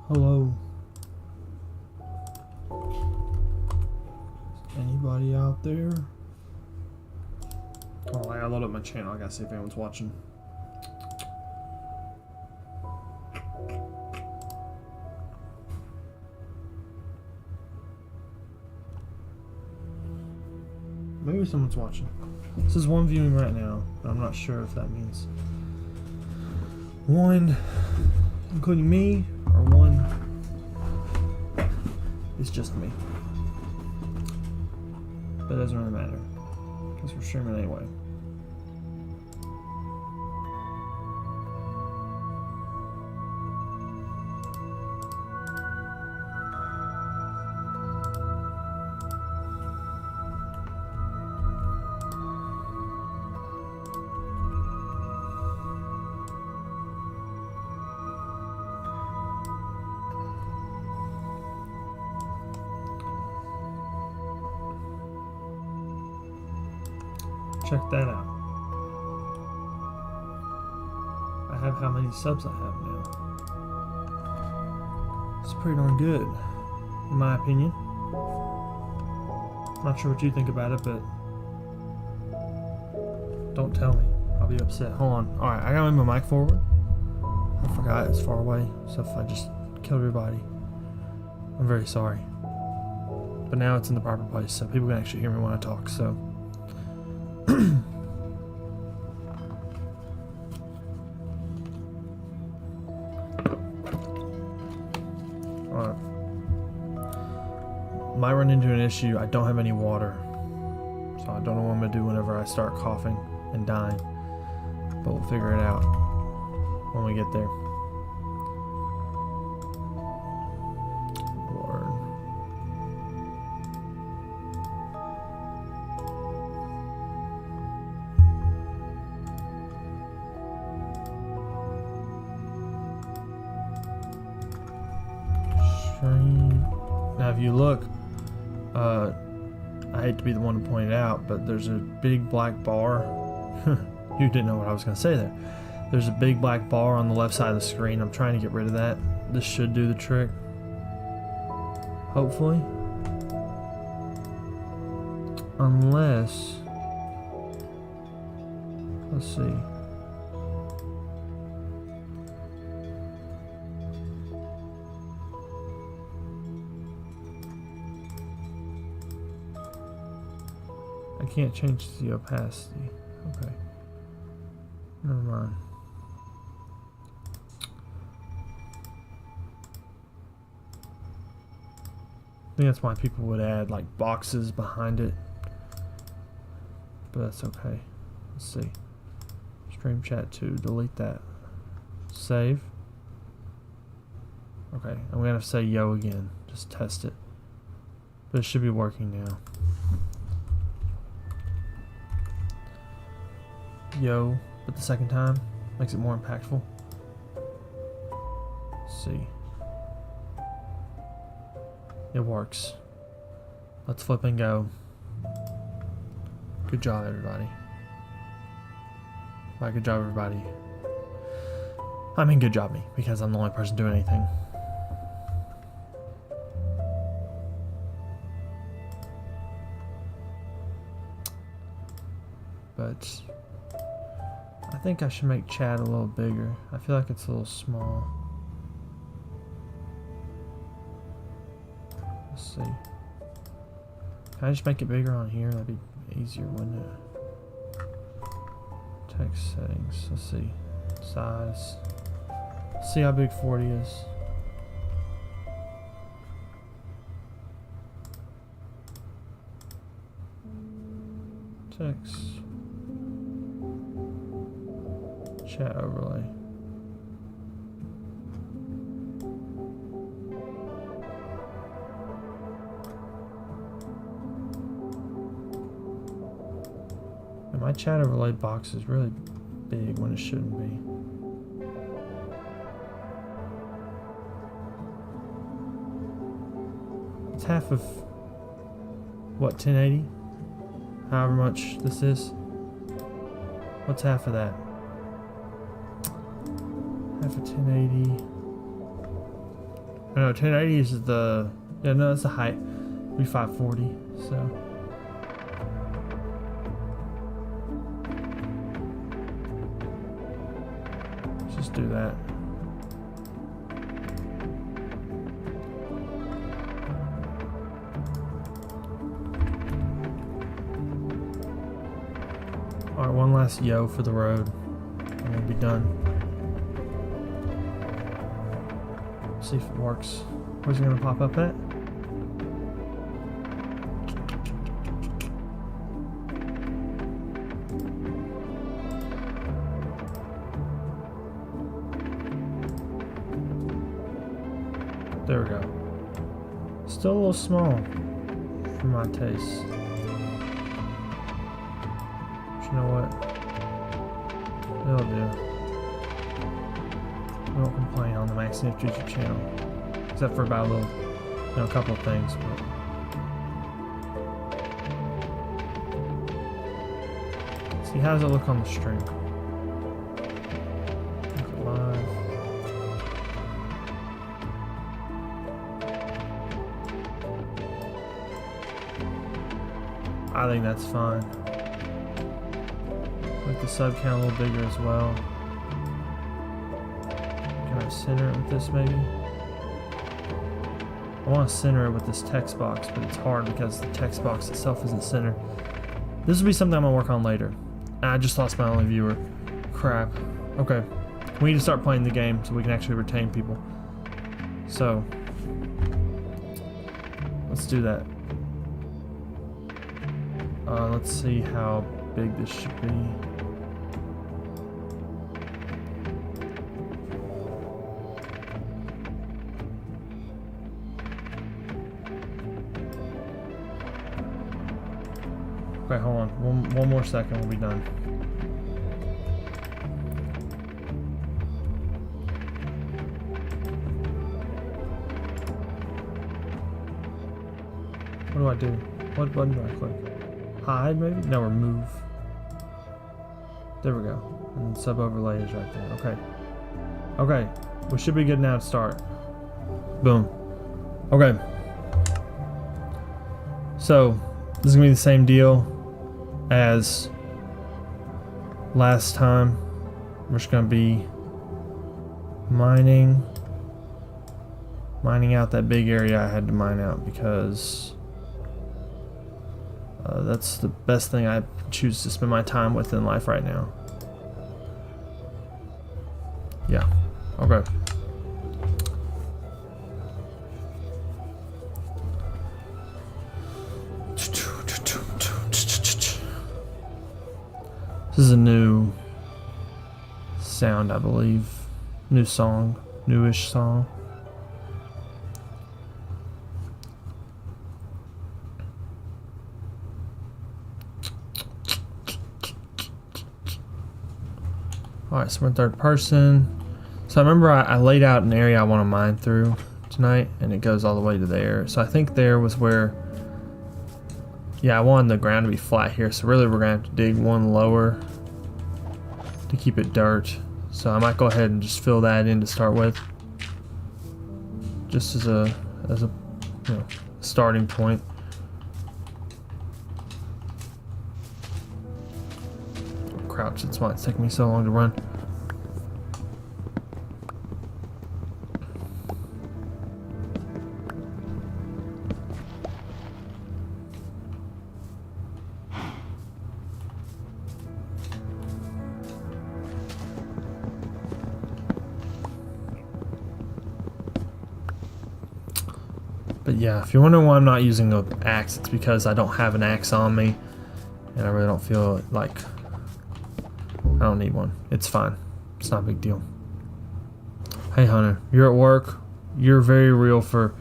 Hello. Anybody out there? Oh, I load up my channel. I gotta see if anyone's watching. Maybe someone's watching. This is one viewing right now, but I'm not sure if that means one, including me, or one is just me. But it doesn't really matter, because we're streaming anyway. Check that out. I have how many subs I have now. It's pretty darn good, in my opinion. Not sure what you think about it, but don't tell me. I'll be upset. Hold on. Alright, I gotta move my mic forward. I forgot it's far away, so if I just killed everybody, I'm very sorry. But now it's in the proper place, so people can actually hear me when I talk, so. Might run into an issue. I don't have any water, so I don't know what I'm gonna do whenever I start coughing and dying, but we'll figure it out when we get there. Lord. Stream. Now if you look, I hate to be the one to point it out, but there's a big black bar. You didn't know what I was going to say there. There's a big black bar on the left side of the screen. I'm trying to get rid of that. This should do the trick. Hopefully. Unless... let's see. I can't change the opacity. Okay. Never mind. I think that's why people would add like boxes behind it. But that's okay. Let's see. Stream chat 2. Delete that. Save. Okay. I'm gonna have to say yo again. Just test it. But it should be working now. Yo, but the second time makes it more impactful. Let's see. It works. Let's flip and go. Good job, everybody. By good job, everybody, I mean good job me, because I'm the only person doing anything. But I think I should make chat a little bigger. I feel like it's a little small. Let's see. Can I just make it bigger on here? That'd be easier, wouldn't it? Text settings. Let's see. Size. See how big 40 is. Text. Chat overlay. And my chat overlay box is really big when it shouldn't be. It's half of what, 1080? However much this is. What's half of that? Half a 1080. No, 1080 is the, yeah, no, that's the height. Be 540, so. Let's just do that. Alright, one last yo for the road, and we'll be done. See if it works. Where's it gonna pop up at? There we go. Still a little small for my taste. But you know what? It'll do. I don't complain on the Max Nifty YouTube channel, except for about a little, you know, a couple of things. But see, how does it look on the stream? Look it live. I think that's fine. Make the sub count a little bigger as well. Can I center it with this maybe? I want to center it with this text box, but it's hard because the text box itself isn't centered. This will be something I'm gonna work on later. I just lost my only viewer. Crap. Okay. We need to start playing the game so we can actually retain people. So let's do that. Let's see how big this should be. Okay, hold on. One more second, we'll be done. What do I do? What button do I click? Hide maybe? No, remove. There we go. And sub overlay is right there. Okay. Okay. We should be good now to start. Boom. Okay. So, this is gonna be the same deal as last time. We're just gonna be mining out that big area I had to mine out because that's the best thing I choose to spend my time with in life right now. Yeah. Okay. This is a new sound, I believe. New song. Newish song. Alright, so we're in third person. So I remember I laid out an area I want to mine through tonight, and it goes all the way to there. So I think there was where... Yeah, I wanted the ground to be flat here, so really we're going to have to dig one lower to keep it dirt. So I might go ahead and just fill that in to start with. Just as a you know, starting point. Crouch, that's why it's taking me so long to run. But yeah, if you're wondering why I'm not using an axe, it's because I don't have an axe on me, and I really don't feel like I don't need one. It's fine. It's not a big deal. Hey Hunter, you're at work. You're very real for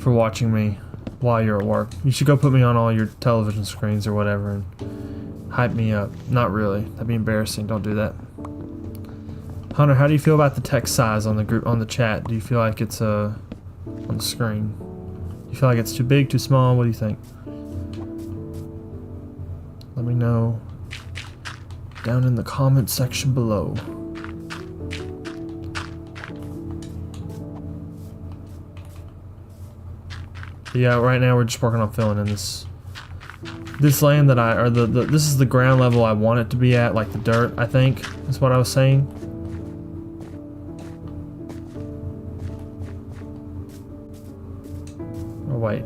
watching me while you're at work. You should go put me on all your television screens or whatever and hype me up. Not really. That'd be embarrassing. Don't do that. Hunter, how do you feel about the text size on the group on the chat? Do you feel like it's on the screen? Do you feel like it's too big, too small? What do you think? Let me know down in the comment section below. But yeah, right now we're just working on filling in this land that this is the ground level I want it to be at, like the dirt, I think, is what I was saying. Oh wait.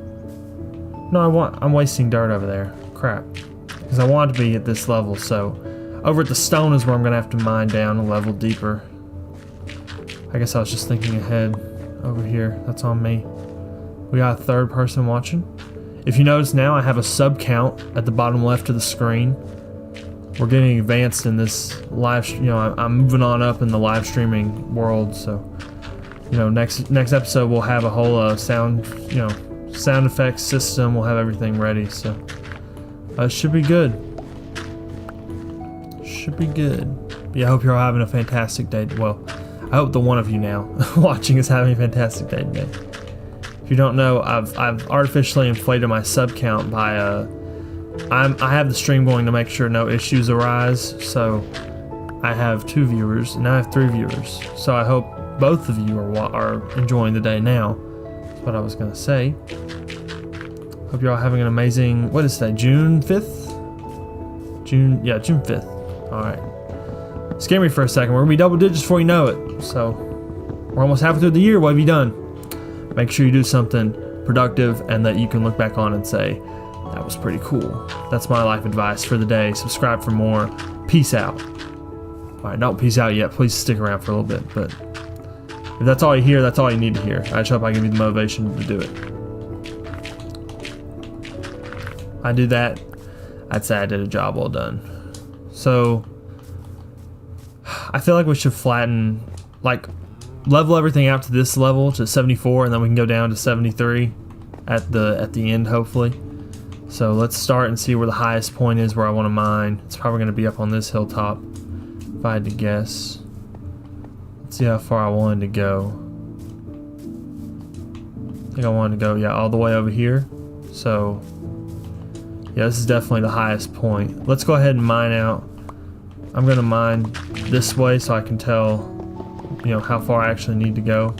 No, I'm wasting dirt over there. Crap. Because I want it to be at this level, so over at the stone is where I'm gonna have to mine down a level deeper. I guess I was just thinking ahead over here. That's on me. We got a third person watching. If you notice now, I have a sub count at the bottom left of the screen. We're getting advanced in this live, I'm moving on up in the live streaming world. So, next episode we'll have a whole sound effects system. We'll have everything ready. So, it should be good. Should be good. Yeah, I hope you're all having a fantastic day. Well, I hope the one of you now watching is having a fantastic day today. If you don't know, I've artificially inflated my sub count by I have the stream going to make sure no issues arise. So I have 2 viewers, and now I have 3 viewers. So I hope both of you are enjoying the day now. That's what I was gonna say. Hope you're all having an amazing, what is today, June 5th? June 5th. Alright. Scare me for a second. We're gonna be double digits before you know it. So we're almost halfway through the year. What have you done? Make sure you do something productive and that you can look back on and say, that was pretty cool. That's my life advice for the day. Subscribe for more. Peace out. Alright, don't peace out yet. Please stick around for a little bit. But if that's all you hear, that's all you need to hear. I just hope I give you the motivation to do it. I do that, I'd say I did a job well done. So I feel like we should flatten, like, level everything out to this level to 74, and then we can go down to 73 at the end, hopefully. So let's start and see where the highest point is where I want to mine. It's probably going to be up on this hilltop, if I had to guess. Let's see how far I wanted to go. I think I wanted to go, yeah, all the way over here. So yeah, this is definitely the highest point. Let's go ahead and mine out. I'm going to mine this way so I can tell how far I actually need to go.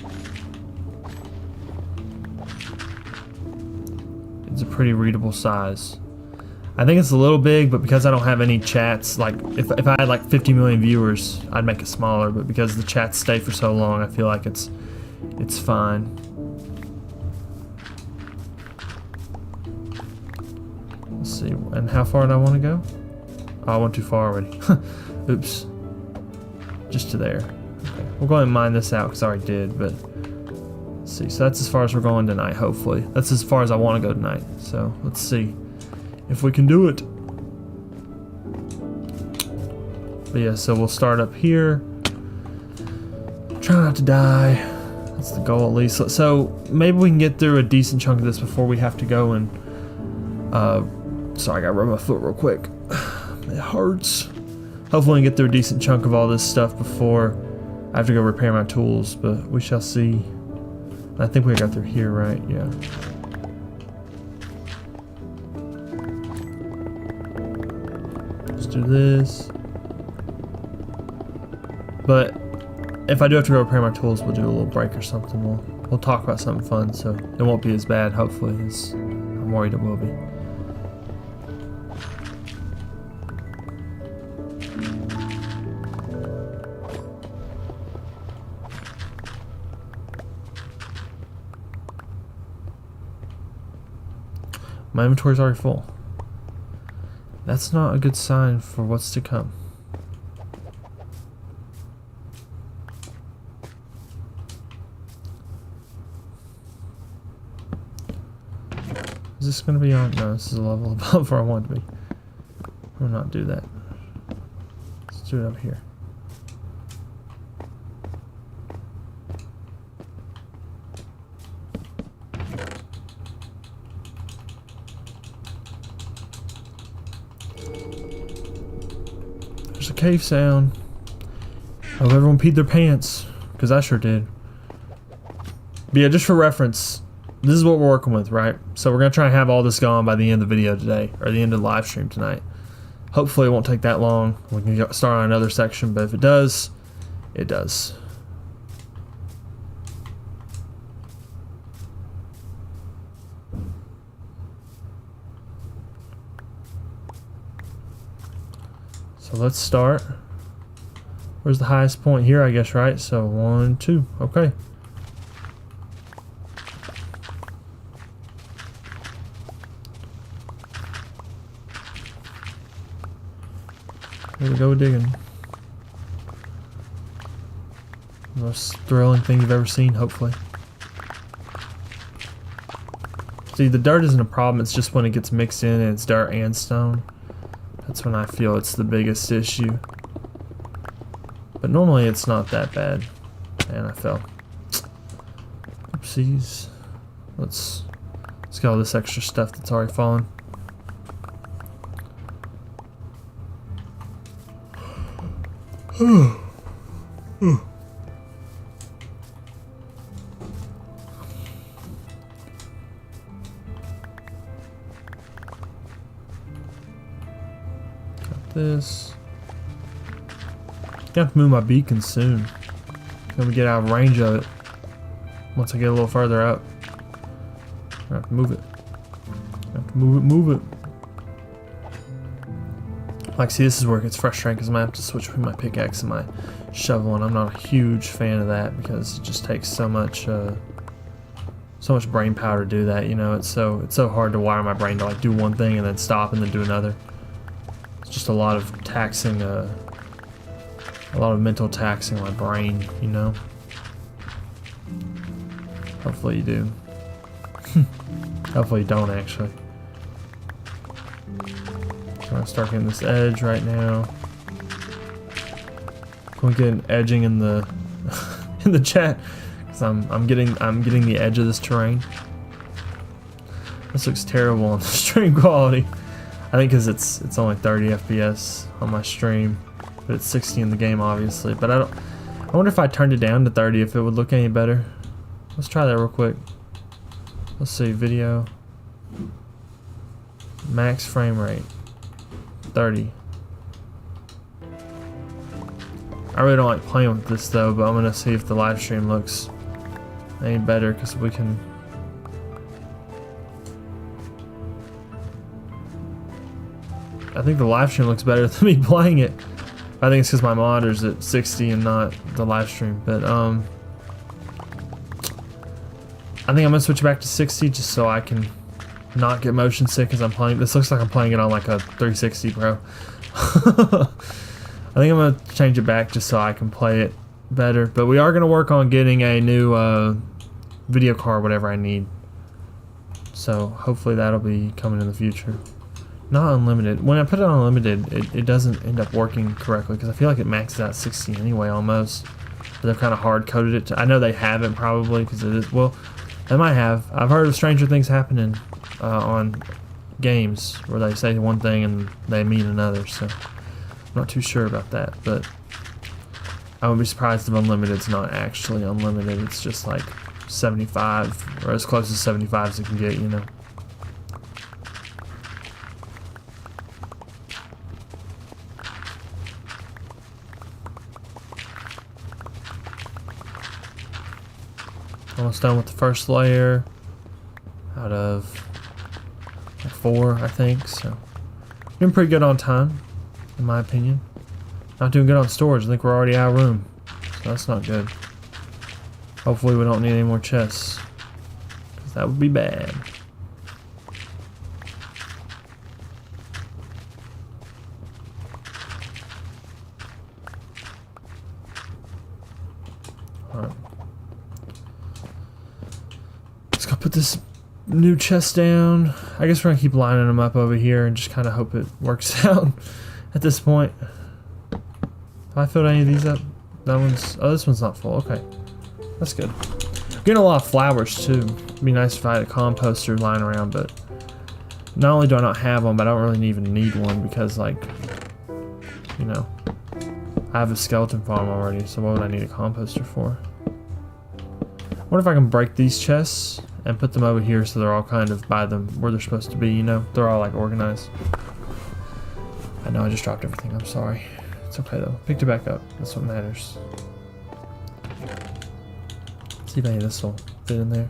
It's a pretty readable size. I think it's a little big, but because I don't have any chats, like if I had like 50 million viewers, I'd make it smaller, but because the chats stay for so long, I feel like it's fine. Let's see, and how far do I want to go? Oh, I went too far already. Oops. Just to there. Okay. We'll go ahead and mine this out because I already did, but let's see. So that's as far as we're going tonight, hopefully. That's as far as I want to go tonight. So let's see if we can do it. But yeah, so we'll start up here. Try not to die. That's the goal at least. So maybe we can get through a decent chunk of this before we have to go and sorry, I gotta rub my foot real quick. It hurts. Hopefully we can get through a decent chunk of all this stuff before I have to go repair my tools, but we shall see. I think we got through here, right? Yeah. Let's do this. But if I do have to go repair my tools, we'll do a little break or something. We'll talk about something fun, so it won't be as bad, hopefully, as I'm worried it will be. My inventory's already full. That's not a good sign for what's to come. Is this going to be on? No, this is a level above where I want to be. We'll not do that. Let's do it over here. There's a cave sound. I hope everyone peed their pants, because I sure did. But yeah, just for reference, this is what we're working with, right? So we're going to try and have all this gone by the end of the video today, or the end of the live stream tonight. Hopefully it won't take that long. We can start on another section, but if it does, it does. So let's start. Where's the highest point here, I guess, right? So 1, 2. Okay. Here we go digging. Most thrilling thing you've ever seen, hopefully. See, the dirt isn't a problem, it's just when it gets mixed in and it's dirt and stone. That's when I feel it's the biggest issue. But normally it's not that bad. And I fell. Oopsies. Let's get all this extra stuff that's already fallen. Got this. Gonna have to move my beacon soon. Gonna get out of range of it. Once I get a little further up. I have to move it. I have to move it. Like, see, this is where it gets frustrating because I'm gonna have to switch between my pickaxe and my shovel, and I'm not a huge fan of that because it just takes so much brain power to do that. You know, it's so hard to wire my brain to like do one thing and then stop and then do another. It's just a lot of taxing, a lot of mental taxing my brain. You know. Hopefully you do. Hopefully you don't actually. I'm gonna start getting this edge right now. Can we get an edging in the in the chat? Because I'm getting the edge of this terrain. This looks terrible on the stream quality. I think because it's only 30 FPS on my stream, but it's 60 in the game obviously. But I wonder if I turned it down to 30 if it would look any better. Let's try that real quick. Let's see, video, max frame rate. 30. I really don't like playing with this though, but I'm gonna see if the live stream looks any better because we can. I think the live stream looks better than me playing it. I think it's because my monitor's at 60 and not the live stream. But I think I'm gonna switch back to 60 just so I can not get motion sick as I'm playing. This looks like I'm playing it on like a 360 Pro. I think I'm gonna change it back just so I can play it better. But we are gonna work on getting a new video card, whatever I need. So hopefully that'll be coming in the future. Not unlimited. When I put it on unlimited, it doesn't end up working correctly because I feel like it maxes out 60 anyway almost. But they've kind of hard coded it. I know they haven't probably because it is. Well, they might have. I've heard of stranger things happening on games where they say one thing and they mean another, so I'm not too sure about that, but I would be surprised if Unlimited's not actually unlimited. It's just like 75 or as close to 75 as it can get, you know. Almost done with the first layer out of 4, I think, so doing pretty good on time, in my opinion. Not doing good on storage. I think we're already out of room, so that's not good. Hopefully we don't need any more chests, because that would be bad. Alright. Let's go put this new chest down. I guess we're gonna keep lining them up over here and just kind of hope it works out at this point. Have I filled any of these up? That one's, oh, this one's not full. Okay, that's good. I'm getting a lot of flowers too. It'd be nice if I had a composter lying around, but not only do I not have one, but I don't really even need one because, like, you know, I have a skeleton farm already, so what would I need a composter for? I wonder if I can break these chests and put them over here so they're all kind of by them where they're supposed to be, you know? They're all like organized. I know I just dropped everything, I'm sorry. It's okay though. Picked it back up. That's what matters. See if any of this will fit in there.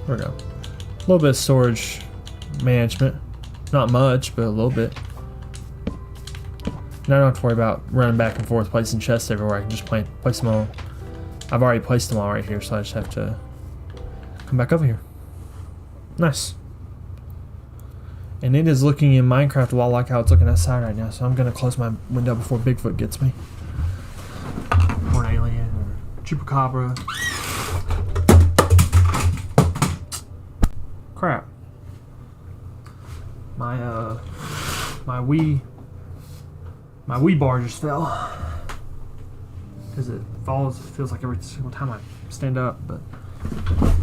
There we go. little bit of storage management. Not much, but a little bit. Now I don't have to worry about running back and forth, placing chests everywhere. I can just place them all. I've already placed them all right here, so I just have to come back over here. Nice. And it is looking in Minecraft a lot like how it's looking outside right now, so I'm going to close my window before Bigfoot gets me. Or an alien, or chupacabra. Crap. My Wii bar just fell. Because it falls, it feels like every single time I stand up, but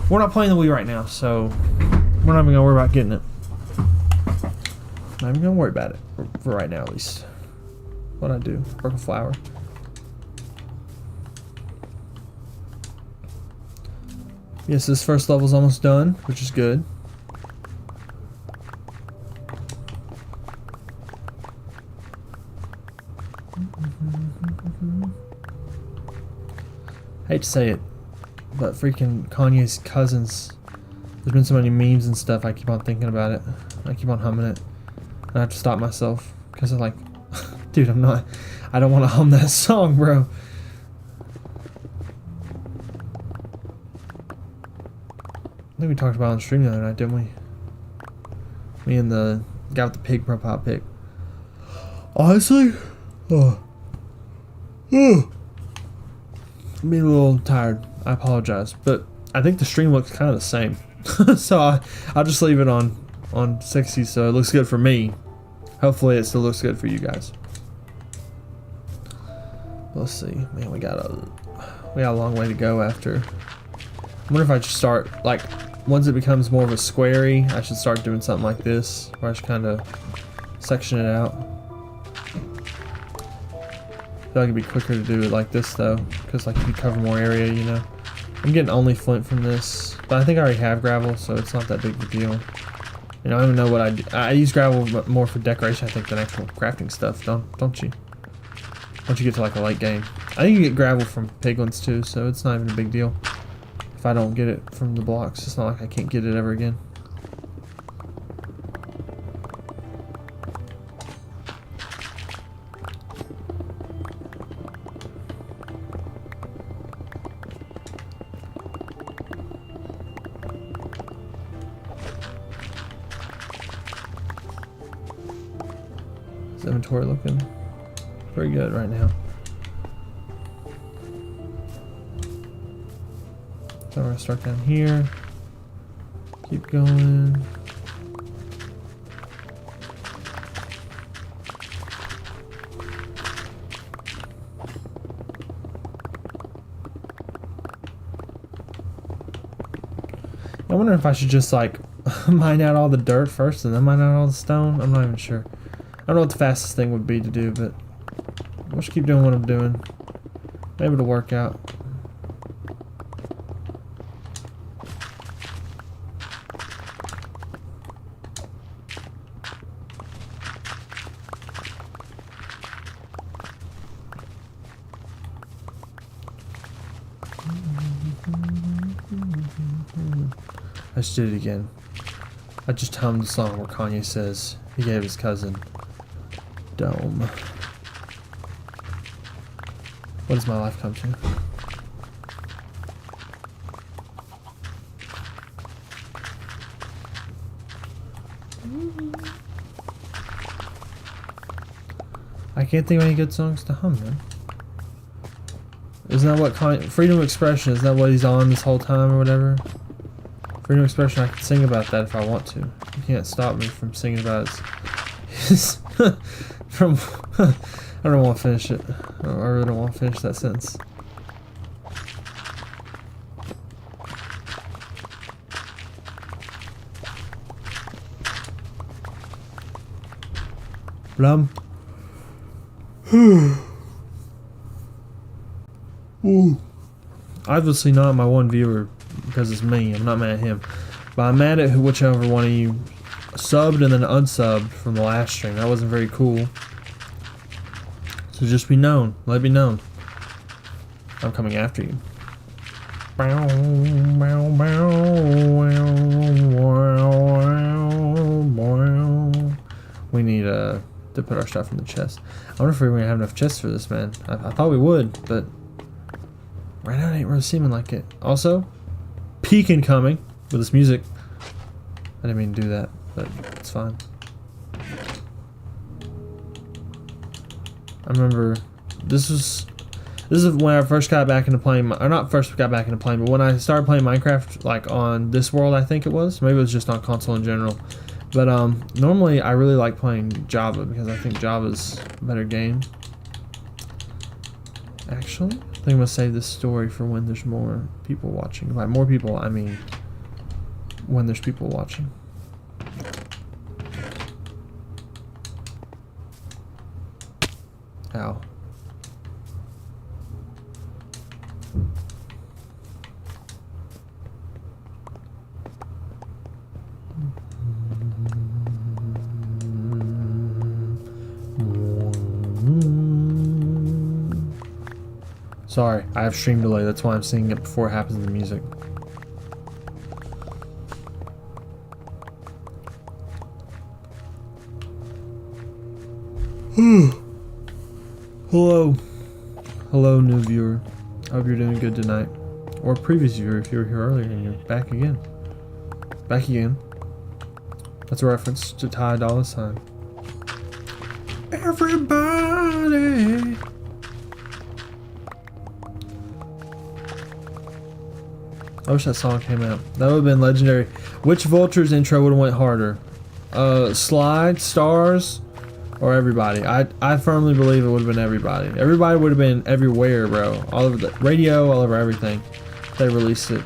we're not playing the Wii right now, so we're not even going to worry about getting it. Not even going to worry about it, for right now at least. What'd I do? Broke a flower. Yes, this first level's almost done, which is good. Hate to say it, but freaking Kanye's cousins. There's been so many memes and stuff. I keep on thinking about it. I keep on humming it. I have to stop myself because I'm like, dude, I don't want to hum that song, bro. I think we talked about it on stream the other night, didn't we? Me and the guy with the pig profile pic. Honestly, I'm being a little tired. I apologize, but I think the stream looks kind of the same. So I'll just leave it on 60 so it looks good for me. Hopefully it still looks good for you guys. Let's see. Man, we got a long way to go after. I wonder if I should start, like, once it becomes more of a squarey, I should start doing something like this, where I should kind of section it out. I feel like it'd be quicker to do it like this though, because like if you cover more area, you know. I'm getting only flint from this, but I think I already have gravel, so it's not that big of a deal. You know, I don't even know what I do. I use gravel more for decoration, I think, than actual crafting stuff. Don't you? Once you get to like a late game, I think you get gravel from piglins too, so it's not even a big deal. If I don't get it from the blocks, it's not like I can't get it ever again. Is inventory looking pretty good right now? So we're gonna start down here. Keep going. I wonder if I should just like mine out all the dirt first and then mine out all the stone. I'm not even sure. I don't know what the fastest thing would be to do, but I'll just keep doing what I'm doing. Maybe it'll work out. I just did it again. I just hummed the song where Kanye says he gave his cousin Dome. What does my life come to? I can't think of any good songs to hum, man. Isn't that what Kanye... Freedom of expression, isn't that what he's on this whole time or whatever? Freedom of expression, I can sing about that if I want to. You can't stop me from singing about his from I don't want to finish it. I really don't want to finish that sentence. Blum. Ooh. Obviously not my one viewer because it's me. I'm not mad at him. But I'm mad at whichever one of you subbed and then unsubbed from the last stream. That wasn't very cool. So just be known. Let it be known. I'm coming after you. Bow, bow, bow. We need to put our stuff in the chest. I wonder if we're gonna have enough chests for this, man. I thought we would, but right now it ain't really seeming like it. Also, peak incoming with this music. I didn't mean to do that, but it's fine. I remember this is when I first got back into playing, or not first got back into playing, but when I started playing Minecraft, like on this world, I think it was. Maybe it was just on console in general. But normally I really like playing Java because I think Java's a better game. Actually, I think I'm gonna save this story for when there's more people watching. By more people, I mean when there's people watching. Ow. Sorry, I have stream delay, that's why I'm singing it before it happens in the music. Hello. Hello, new viewer. I hope you're doing good tonight. Or previous viewer if you were here earlier and you're back again. Back again. That's a reference to Ty Dolla $ign. Everybody! I wish that song came out. That would have been legendary. Which Vulture's intro would have went harder? Slide, Stars, or Everybody? I firmly believe it would have been Everybody. Everybody would have been everywhere, bro. All over the radio, all over everything. They released it.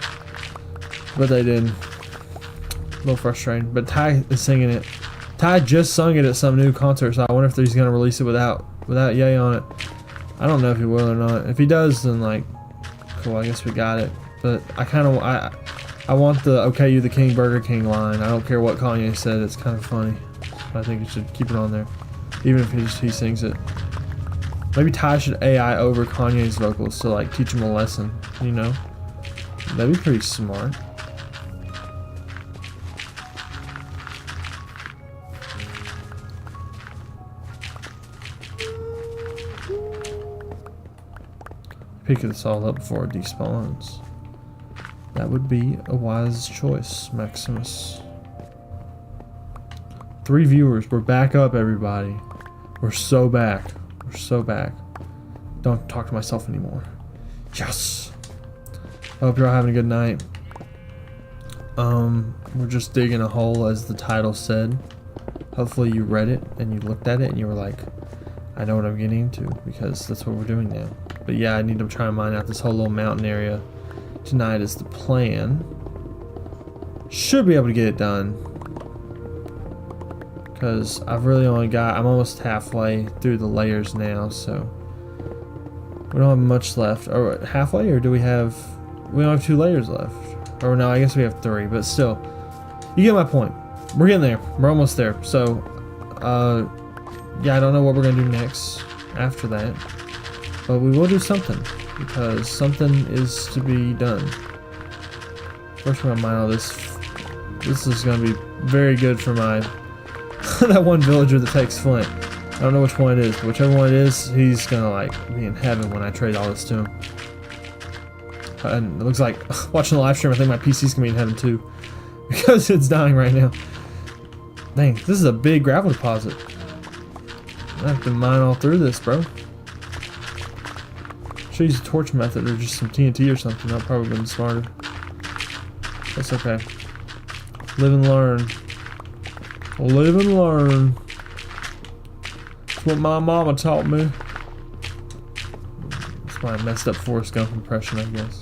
But they didn't. A little frustrating. But Ty is singing it. Ty just sung it at some new concert, so I wonder if he's going to release it without Ye on it. I don't know if he will or not. If he does, then like, cool, I guess we got it. But I kind of, I want the "Okay, you the King, Burger King" line. I don't care what Kanye said. It's kind of funny. I think you should keep it on there, even if he sings it. Maybe Ty should AI over Kanye's vocals to like teach him a lesson. You know, that'd be pretty smart. Pick this all up before it despawns. That would be a wise choice, Maximus. 3 viewers. We're back up, everybody. We're so back. We're so back. Don't talk to myself anymore. Yes! I hope you're all having a good night. We're just digging a hole, as the title said. Hopefully you read it and you looked at it and you were like, I know what I'm getting into, because that's what we're doing now. But yeah, I need to try and mine out this whole little mountain area. Tonight is the plan. Should be able to get it done, because I've really only got, I'm almost halfway through the layers now, so we don't have much left. Or halfway, or do we have, we don't have 2 layers left. Or no, I guess we have 3, but still, you get my point. We're getting there. We're almost there. So yeah, I don't know what we're gonna do next after that, but we will do something, because something is to be done. First, we're gonna mine all this. This is gonna be very good for my that one villager that takes flint. I don't know which one it is, but whichever one it is, he's gonna like be in heaven when I trade all this to him. And it looks like, watching the live stream, I think my PC's gonna be in heaven too, because it's dying right now. Dang, this is a big gravel deposit. I have to mine all through this, bro. Should use a torch method or just some TNT or something. That probably would have been smarter. That's okay. Live and learn. Live and learn. That's what my mama taught me. That's why I messed up Forrest Gump impression, I guess.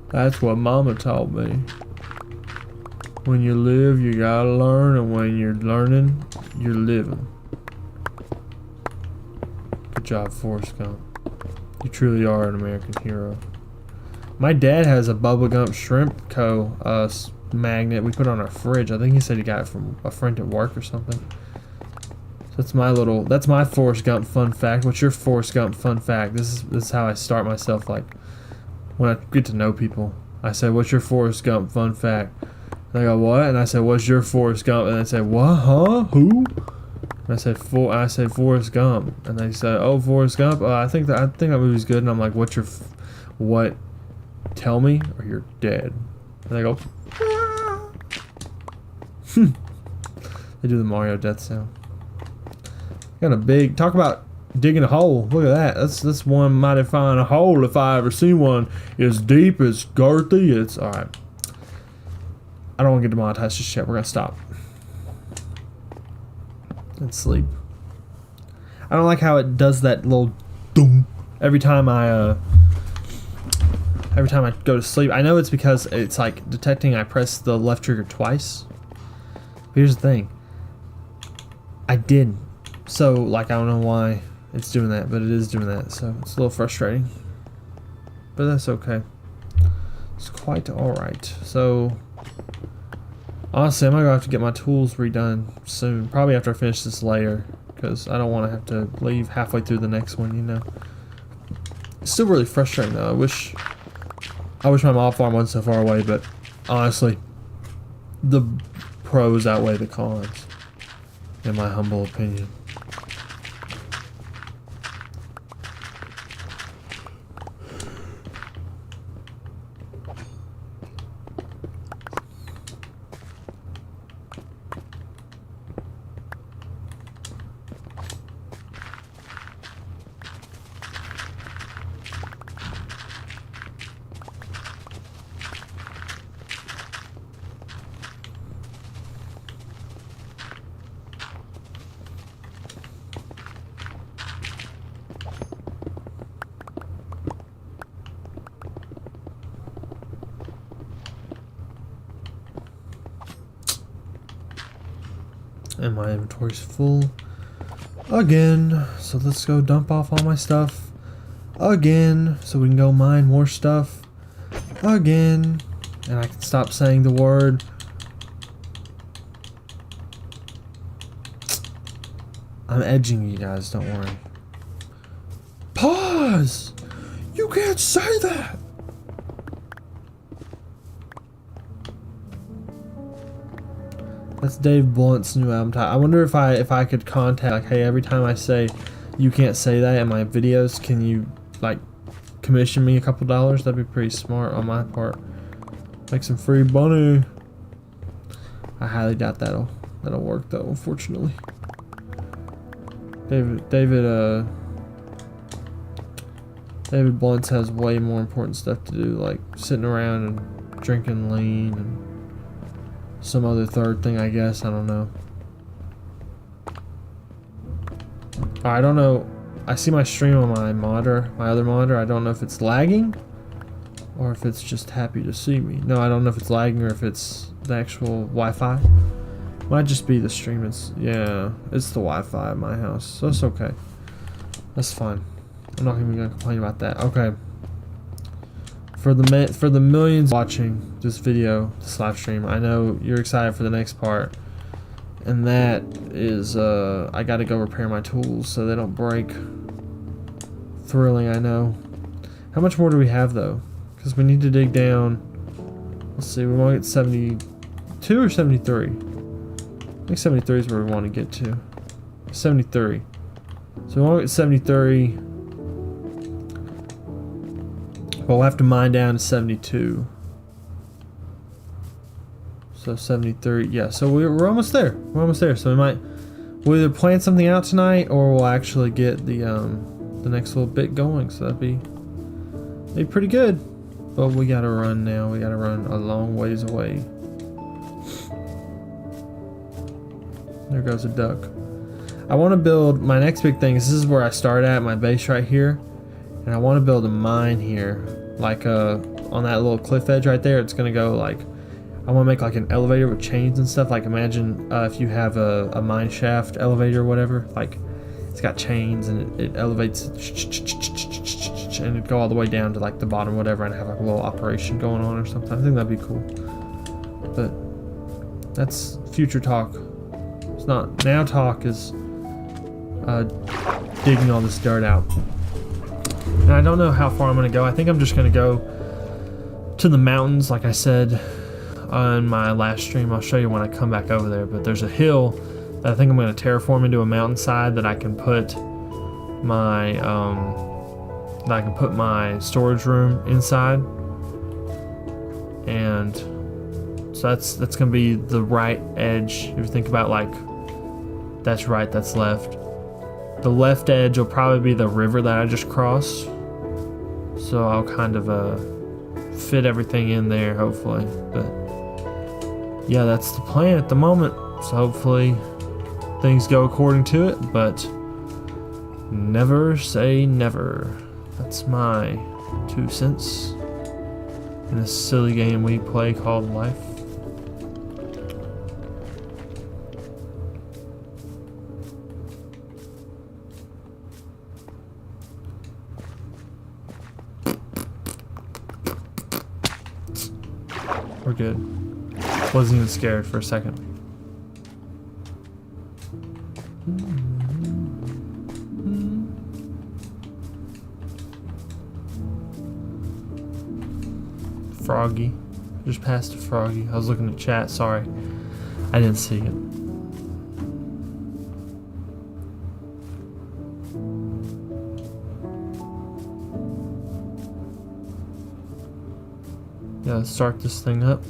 That's what mama taught me. When you live, you gotta learn, and when you're learning, you're living. Good job, Forrest Gump. You truly are an American hero. My dad has a Bubba Gump Shrimp Co. magnet we put on our fridge. I think he said he got it from a friend at work or something. So that's my Forrest Gump fun fact. What's your Forrest Gump fun fact? This is how I start myself, like, when I get to know people. I say, "What's your Forrest Gump fun fact?" They go, "What?" And I said, "What's your Forrest Gump?" And they say, "What? Huh? Who?" And I said, Forrest Gump." And they said, "Oh, Forrest Gump. I think that movie's good." And I'm like, "What's your what? Tell me, or you're dead." And they go, "Ah." They do the Mario death sound. Got a big talk about digging a hole. Look at that. That's one mighty fine hole if I ever see one. It's deep. It's girthy. It's all right. I don't want to get demonetized just yet. We're gonna stop and sleep. I don't like how it does that little doom every time I go to sleep. I know it's because it's like detecting I press the left trigger twice. But here's the thing. I didn't. So like I don't know why it's doing that, but it is doing that. So it's a little frustrating. But that's okay. It's quite alright. So honestly, I'm gonna have to get my tools redone soon. Probably after I finish this layer, because I don't want to have to leave halfway through the next one, you know. It's still really frustrating though. I wish my mob farm wasn't so far away, but honestly, the pros outweigh the cons, in my humble opinion. And my inventory's full again, so let's go dump off all my stuff again so we can go mine more stuff again, and I can stop saying the word. I'm edging you guys, don't worry. Pause! You can't say that! That's Dave Blunt's new album title. I wonder if I could contact, like, hey, every time I say you can't say that in my videos, can you like commission me a couple dollars? That'd be pretty smart on my part. Make some free money. I highly doubt that'll work though, unfortunately. David Blunt's has way more important stuff to do, like sitting around and drinking lean and some other third thing, I guess. I don't know. I don't know. I see my stream on my other monitor. I don't know if it's lagging or if it's just happy to see me. No, I don't know if it's lagging or if it's the actual Wi-Fi. Might just be the stream. It's the Wi-Fi at my house, so it's okay. That's fine. I'm not even gonna complain about that. Okay. For the millions watching this video, this live stream, I know you're excited for the next part, and that is I gotta go repair my tools so they don't break. Thrilling, I know. How much more do we have though? Because we need to dig down. Let's see, we want to get 72 or 73. I think 73 is where we want to get to. 73. So we want to get 73. But we'll have to mine down to 72. So 73, yeah, so we're almost there. We're almost there. So we'll either plan something out tonight or we'll actually get the next little bit going. So that'd be pretty good. But we gotta run now. We gotta run a long ways away. There goes a duck. I want to build, my next big thing, this is where I start at, my base right here. And I want to build a mine here. Like on that little cliff edge right there, it's gonna go like, I want to make like an elevator with chains and stuff. Like imagine if you have a mine shaft elevator or whatever, like it's got chains and it elevates and it'd go all the way down to like the bottom, whatever, and have like a little operation going on or something. I think that'd be cool. But that's future talk. It's not now. Talk is digging all this dirt out. And I don't know how far I'm gonna go. I think I'm just gonna go to the mountains, like I said on my last stream. I'll show you when I come back over there, but there's a hill that I think I'm going to terraform into a mountainside that I can put my storage room inside. And so that's going to be the right edge. If you think about, like, that's right, that's left. The left edge will probably be the river that I just crossed. So I'll kind of fit everything in there, hopefully. But yeah, that's the plan at the moment. So hopefully things go according to it, but never say never. That's my 2 cents in this silly game we play called life. We're good. Wasn't even scared for a second. Froggy. Just passed a froggy. I was looking at chat, sorry. I didn't see it. Yeah, let's start this thing up.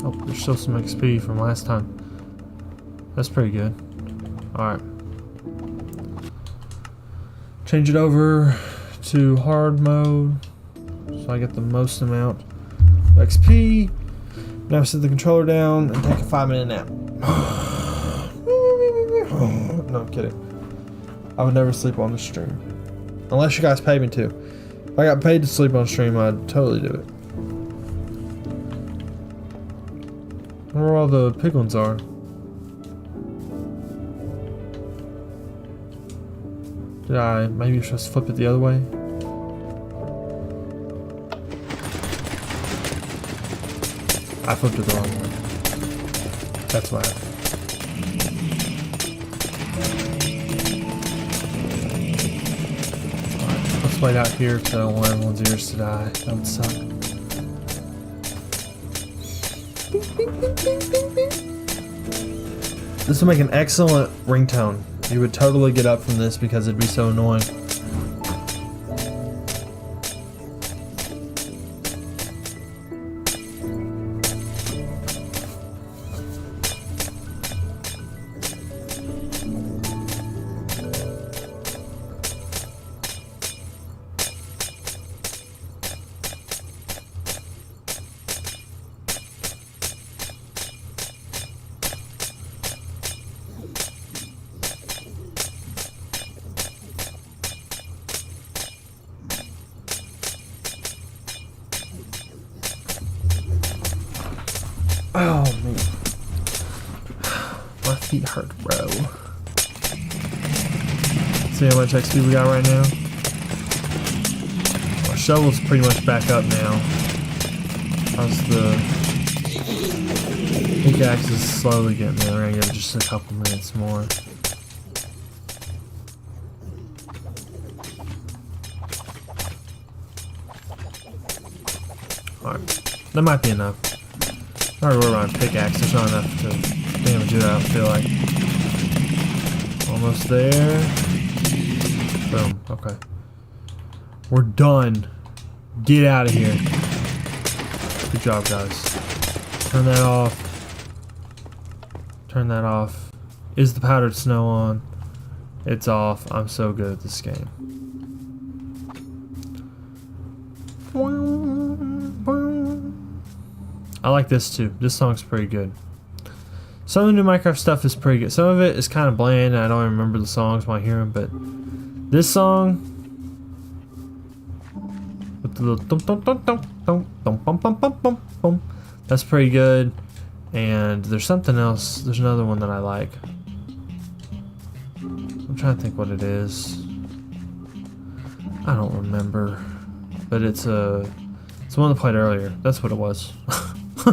Oh, there's still some XP from last time. That's pretty good. Alright. Change it over to hard mode so I get the most amount of XP. Now set the controller down and take a 5-minute nap. No, I'm kidding. I would never sleep on the stream. Unless you guys pay me to. If I got paid to sleep on stream, I'd totally do it. I wonder where all the piglins are. Did I maybe just flip it the other way? I flipped it the wrong way. That's what happened. Alright, let's wait out here because I don't want everyone's ears to die. That would suck. This will make an excellent ringtone. You would totally get up from this because it'd be so annoying. Oh man, my feet hurt, bro. See how much XP we got right now? Our shovel's pretty much back up now. How's the pickaxe is slowly getting there. We're gonna give it just a couple minutes more. Alright, that might be enough. I already worried about my pickaxe, there's not enough to damage it, I don't feel like. Almost there. Boom, okay. We're done. Get out of here. Good job, guys. Turn that off. Turn that off. Is the powdered snow on? It's off. I'm so good at this game. I like this too. This song's pretty good. Some of the new Minecraft stuff is pretty good. Some of it is kind of bland and I don't even remember the songs when I hear them, but this song with the little dum dum dum dum dum dum bum bum bum bum bum, that's pretty good. And there's something else. There's another one that I like. I'm trying to think what it is. I don't remember, but it's the one that played earlier. That's what it was. I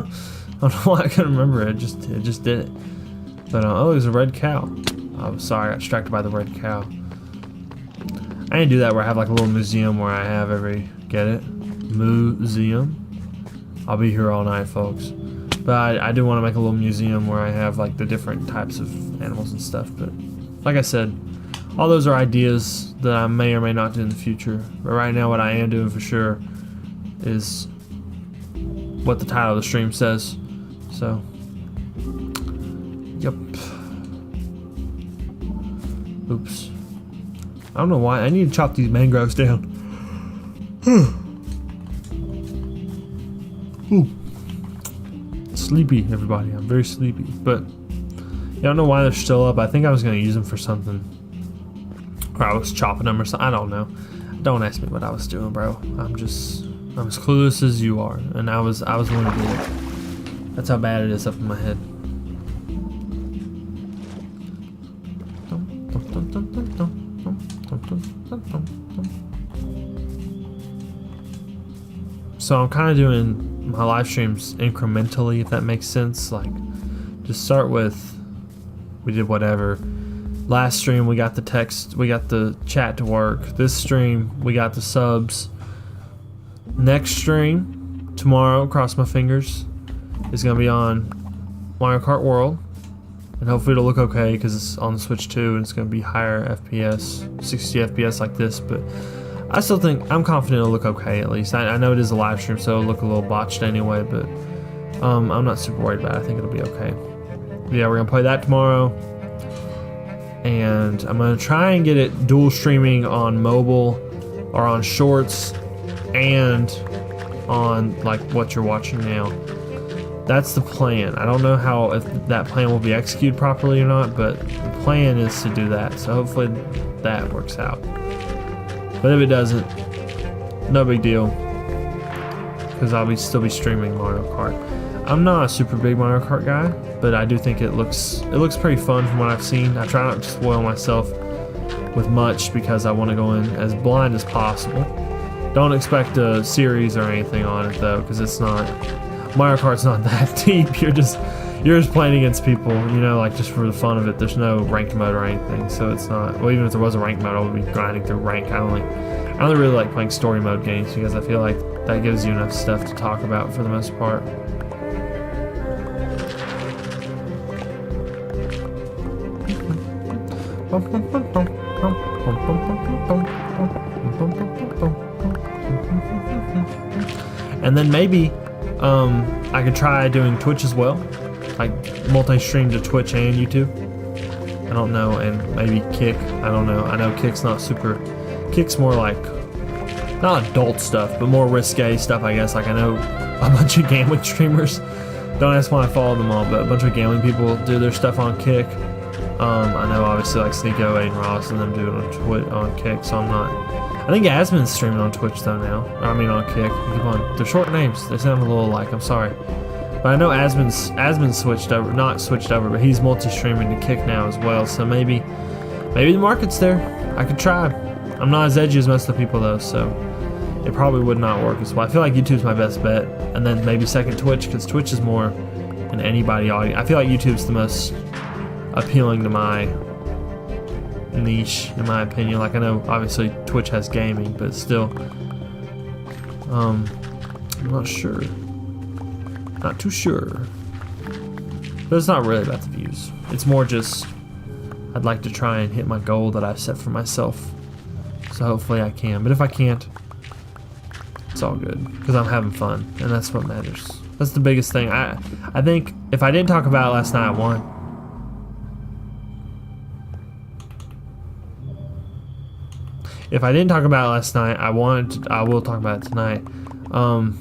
don't know why I couldn't remember it. It just did it. But oh, it was a red cow. I was sorry, I got distracted by the red cow. I need to do that where I have like a little museum where I have every, get it? Museum. I'll be here all night, folks. But I do want to make a little museum where I have like the different types of animals and stuff. But like I said, all those are ideas that I may or may not do in the future. But right now what I am doing for sure is what the title of the stream says. So, yep. Oops. I don't know why. I need to chop these mangroves down. Ooh. Sleepy, everybody. I'm very sleepy. But I don't know why they're still up. I think I was going to use them for something. Or I was chopping them or something. I don't know. Don't ask me what I was doing, bro. I'm as clueless as you are. And I was going to do it. That's how bad it is up in my head. So I'm kind of doing my live streams incrementally, if that makes sense. Like, just start with, we did whatever. Last stream we got the text, we got the chat to work. This stream we got the subs. Next stream tomorrow, cross my fingers, is gonna be on Mario Kart World, and hopefully it'll look okay because it's on the Switch 2 and it's gonna be higher FPS, 60 FPS like this. But I still think, I'm confident it'll look okay at least. I know it is a live stream, so it'll look a little botched anyway, but I'm not super worried about it. I think it'll be okay. But yeah, we're gonna play that tomorrow, and I'm gonna try and get it dual streaming on mobile or on shorts and on like what you're watching now. That's the plan. I don't know how, if that plan will be executed properly or not, but the plan is to do that. So hopefully that works out. But if it doesn't, no big deal, because I'll still be streaming Mario Kart. I'm not a super big Mario Kart guy, but I do think it looks pretty fun from what I've seen. I try not to spoil myself with much because I want to go in as blind as possible. Don't expect a series or anything on it though, because it's not, Mario Kart's not that deep. You're just playing against people, you know, like just for the fun of it. There's no ranked mode or anything, so it's not, well, even if there was a ranked mode, I would be grinding through rank. I only really like playing story mode games because I feel like that gives you enough stuff to talk about for the most part. And then maybe I could try doing Twitch as well, like multi-stream to Twitch and YouTube. I don't know, and maybe Kick. I don't know. I know Kick's not super. Kick's more like not adult stuff, but more risque stuff, I guess. Like I know a bunch of gambling streamers. Don't ask why I follow them all, but a bunch of gambling people do their stuff on Kick. I know obviously like Sneeko, Aiden Ross, and them do it on Kick. So I'm not. I think Asmon's streaming on Twitch though now. I mean on Kick. Keep on. They're short names. They sound a little alike. I'm sorry, but I know Asmon's switched over. Not switched over, but he's multi-streaming to Kick now as well. So maybe the market's there. I could try. I'm not as edgy as most of the people though, so it probably would not work as well. I feel like YouTube's my best bet, and then maybe second Twitch, because Twitch is more an anybody audience. I feel like YouTube's the most appealing to my niche, in my opinion. Like I know obviously Twitch has gaming, but still, I'm not sure. Not too sure. But it's not really about the views. It's more just I'd like to try and hit my goal that I've set for myself. So hopefully I can. But if I can't, it's all good, because I'm having fun, and that's what matters. That's the biggest thing. I think if I didn't talk about it last night, I won. If I didn't talk about it last night, I will talk about it tonight. No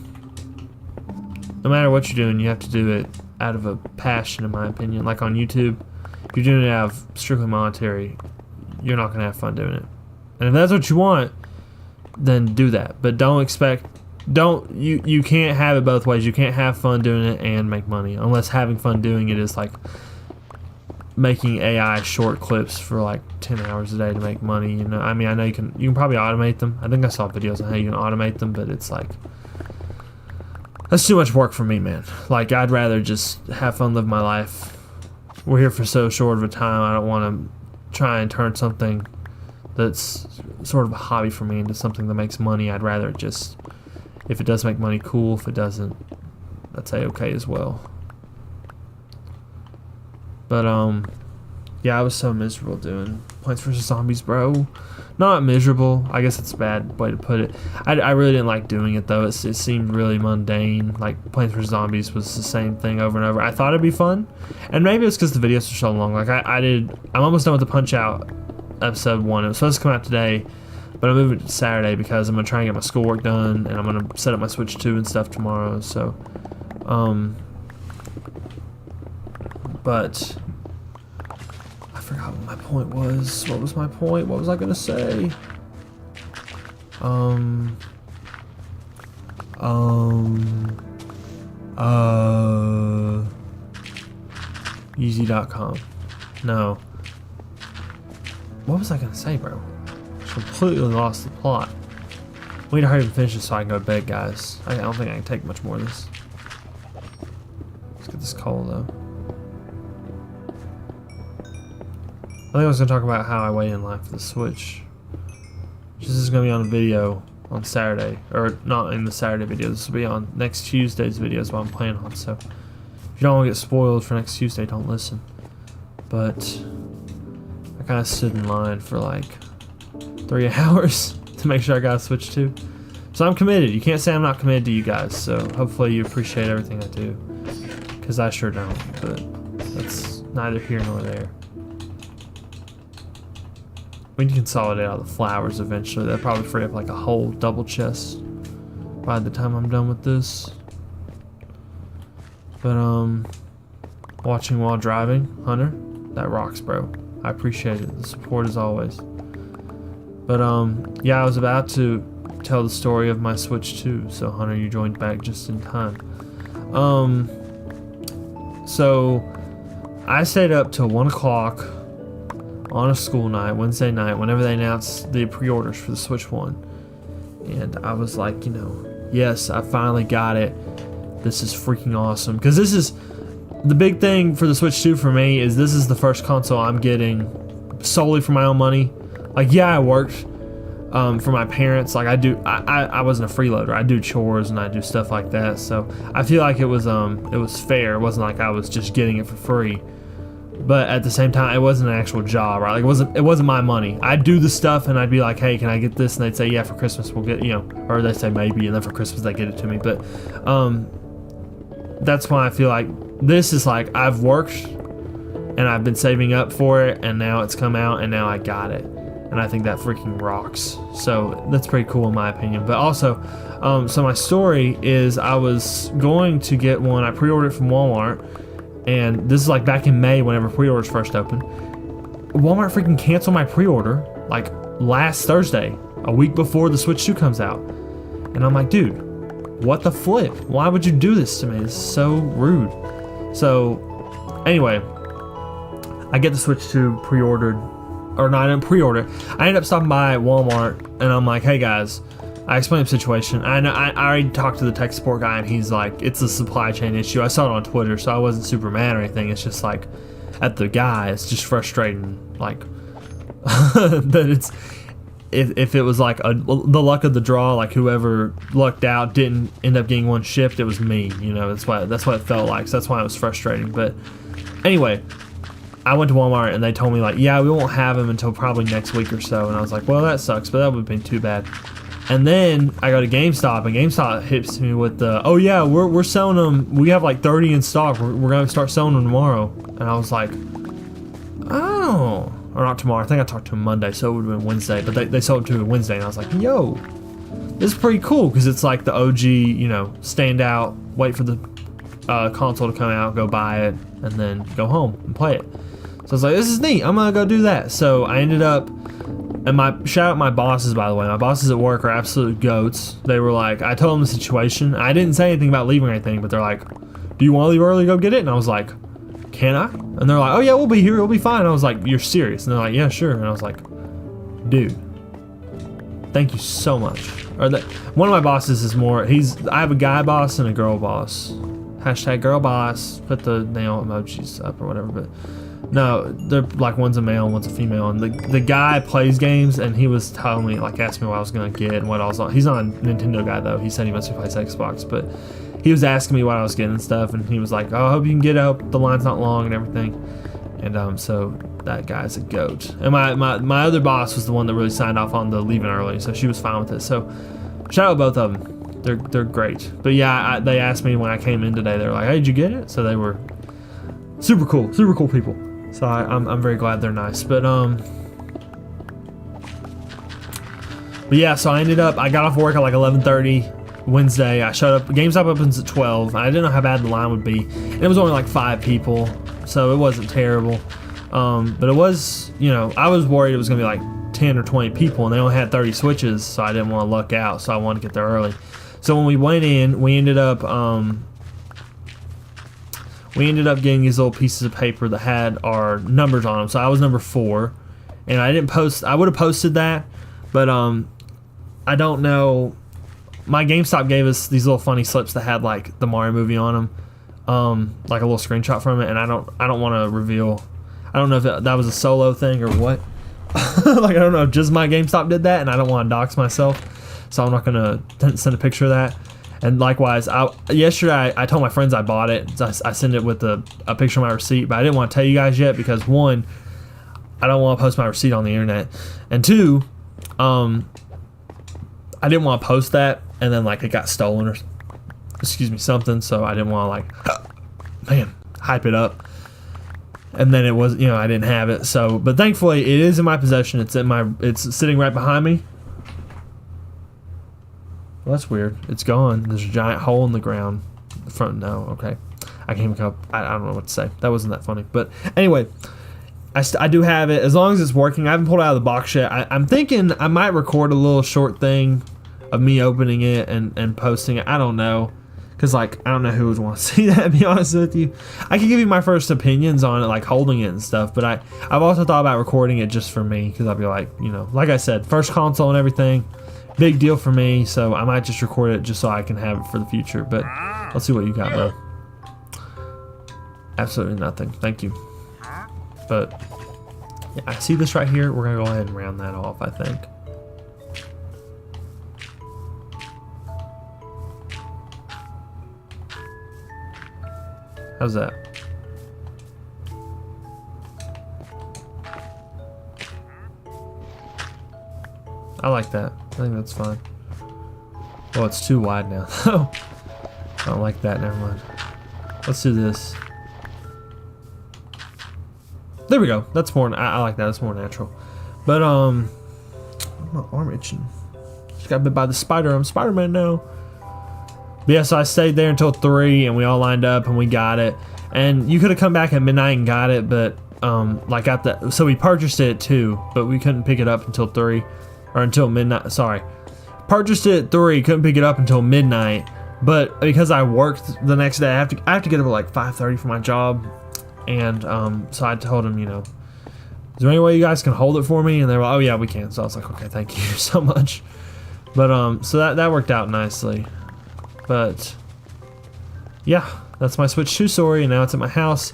matter what you're doing, you have to do it out of a passion, in my opinion. Like on YouTube, if you're doing it out of strictly monetary, you're not gonna have fun doing it. And if that's what you want, then do that. But you can't have it both ways. You can't have fun doing it and make money, unless having fun doing it is like making AI short clips for like 10 hours a day to make money. You know, I mean, I know you can probably automate them. I think I saw videos on how you can automate them, but it's like, that's too much work for me, man. Like, I'd rather just have fun, live my life. We're here for so short of a time. I don't want to try and turn something that's sort of a hobby for me into something that makes money. I'd rather just, if it does make money, cool. If it doesn't, that's okay as well. But yeah, I was so miserable doing Plants vs. Zombies, bro. Not miserable, I guess it's a bad way to put it. I really didn't like doing it though. It seemed really mundane. Like Plants vs. Zombies was the same thing over and over. I thought it'd be fun, and maybe it's because the videos were so long. Like I'm almost done with the Punch Out episode 1. It was supposed to come out today, but I'm moving it to Saturday because I'm gonna try and get my schoolwork done, and I'm gonna set up my Switch 2 and stuff tomorrow. So, but I forgot what my point was. What was my point? What was I gonna say? Yeezy.com. No. What was I gonna say, bro? Completely lost the plot. We need to hurry up and finish this so I can go to bed, guys. I don't think I can take much more of this. Let's get this coal, though. I think I was gonna talk about how I wait in line for the Switch. This is gonna be on a video on Saturday, or not in the Saturday video. This will be on next Tuesday's video. Is what I'm planning on. So if you don't want to get spoiled for next Tuesday, don't listen. But I kind of stood in line for like 3 hours to make sure I got a Switch 2. So I'm committed. You can't say I'm not committed to you guys. So hopefully you appreciate everything I do, because I sure don't. But that's neither here nor there. We need to consolidate all the flowers eventually. That'll probably free up like a whole double chest by the time I'm done with this. But watching while driving, Hunter, that rocks, bro. I appreciate it. The support as always. But yeah, I was about to tell the story of my Switch 2, so Hunter, you joined back just in time. So I stayed up till 1 o'clock on a school night, Wednesday night, whenever they announced the pre-orders for the Switch 1. And I was like, you know, yes, I finally got it. This is freaking awesome. Because this is the big thing for the Switch 2 for me, is this is the first console I'm getting solely for my own money. Like, yeah, I worked for my parents. Like, I wasn't a freeloader. I do chores and I do stuff like that. So I feel like it was fair. It wasn't like I was just getting it for free. But at the same time, it wasn't an actual job, right? Like, it wasn't my money. I'd do the stuff and I'd be like, hey, can I get this? And they'd say, yeah, for Christmas we'll get, you know, or they'd say maybe, and then for Christmas they get it to me. But that's why I feel like this is like, I've worked and I've been saving up for it, and now it's come out and now I got it. And I think that freaking rocks. So that's pretty cool in my opinion. But also, so my story is I was going to get one. I pre-ordered from Walmart. And this is like back in May, whenever pre-orders first opened. Walmart freaking canceled my pre-order like last Thursday, a week before the Switch 2 comes out. And I'm like, dude, what the flip? Why would you do this to me? It's so rude. So anyway, I get the Switch 2 pre-ordered, or no, I didn't pre-order. I ended up stopping by Walmart and I'm like, hey guys, I explained the situation. I already talked to the tech support guy, and he's like, it's a supply chain issue. I saw it on Twitter, so I wasn't super mad or anything. It's just like, at the guy, it's just frustrating. Like, that it's, if it was like the luck of the draw, like whoever lucked out didn't end up getting one shipped, it was me. You know, that's what it felt like. So that's why it was frustrating. But anyway, I went to Walmart and they told me like, yeah, we won't have them until probably next week or so. And I was like, well, that sucks, but that would have been too bad. And then I go to GameStop, and GameStop hits me with the, oh yeah, we're selling them. We have like 30 in stock. We're gonna start selling them tomorrow. And I was like, oh, or not tomorrow. I think I talked to them Monday, so it would have been Wednesday. But they sold it to me Wednesday, and I was like, yo, this is pretty cool, because it's like the OG, you know, stand out, wait for the console to come out, go buy it, and then go home and play it. So I was like, this is neat. I'm gonna go do that. So I ended up. And shout out my bosses, by the way. My bosses at work are absolute goats. They were like, I told them the situation. I didn't say anything about leaving or anything, but they're like, do you want to leave early to go get it? And I was like, can I? And they're like, oh yeah, we'll be here. We'll be fine. And I was like, you're serious? And they're like, yeah, sure. And I was like, dude, thank you so much. Or that one of my bosses is more, I have a guy boss and a girl boss. Hashtag girl boss. Put the nail emojis up or whatever. But No, they're like one's a male and one's a female, and the guy plays games, and he was telling me, like, asking me what I was gonna get and what I was on. He's not a Nintendo guy though. He said he mostly plays Xbox, but he was asking me what I was getting and stuff, and he was like, "Oh, I hope you can get out. The line's not long and everything." And so that guy's a goat. And my other boss was the one that really signed off on the leaving early, so she was fine with it. So shout out both of them. They're great. But yeah, they asked me when I came in today. They're like, "Hey, did you get it?" So they were super cool people. So I'm very glad they're nice. But yeah, so I got off work at like 11:30 Wednesday. I showed up. GameStop opens at 12. I didn't know how bad the line would be. And it was only like 5 people, so it wasn't terrible. But it was, you know, I was worried it was gonna be like 10 or 20 people, and they only had 30 switches, so I didn't want to luck out. So I wanted to get there early. So when we went in, we ended up getting these little pieces of paper that had our numbers on them. So I was number 4, and I didn't post. I would have posted that, but I don't know. My GameStop gave us these little funny slips that had like the Mario movie on them, like a little screenshot from it, and I don't want to reveal. I don't know if that was a solo thing or what. Like, I don't know if just my GameStop did that, and I don't want to dox myself, so I'm not gonna send a picture of that. And likewise, yesterday I told my friends I bought it. I sent it with a picture of my receipt, but I didn't want to tell you guys yet because 1, I don't want to post my receipt on the internet, and 2, I didn't want to post that and then like it got stolen or something. So I didn't want to hype it up, and then it was, you know, I didn't have it. So, but thankfully it is in my possession. It's sitting right behind me. Well, that's weird. It's gone. There's a giant hole in the ground. The front, no, okay. I can't come up. I don't know what to say. That wasn't that funny. But anyway, I do have it. As long as it's working. I haven't pulled it out of the box yet. I'm thinking I might record a little short thing of me opening it and posting it. I don't know. Because, like, I don't know who would want to see that, to be honest with you. I can give you my first opinions on it, like holding it and stuff. But I've also thought about recording it just for me. Because I'll be like, you know, like I said, first console and everything. Big deal for me, so I might just record it just so I can have it for the future. But let's see what you got, bro. Absolutely nothing. Thank you. But yeah, I see this right here. We're gonna go ahead and round that off, I think. How's that? I like that. I think that's fine. Oh, it's too wide now. I don't like that. Never mind. Let's do this. There we go. That's more. I like that. That's more natural. But my arm itching. Just got bit by the spider. I'm Spider-Man now. But yeah, so I stayed there until 3, and we all lined up and we got it. And you could have come back at midnight and got it, but like got the. So we purchased it at 2, but we couldn't pick it up until 3. Or until midnight, sorry. Purchased it at 3, couldn't pick it up until midnight. But because I worked the next day, I have to get up at like 5:30 for my job. And so I told him, you know, is there any way you guys can hold it for me? And they were like, oh yeah, we can. So I was like, okay, thank you so much. But so that worked out nicely. But yeah, that's my Switch 2 story, and now it's at my house.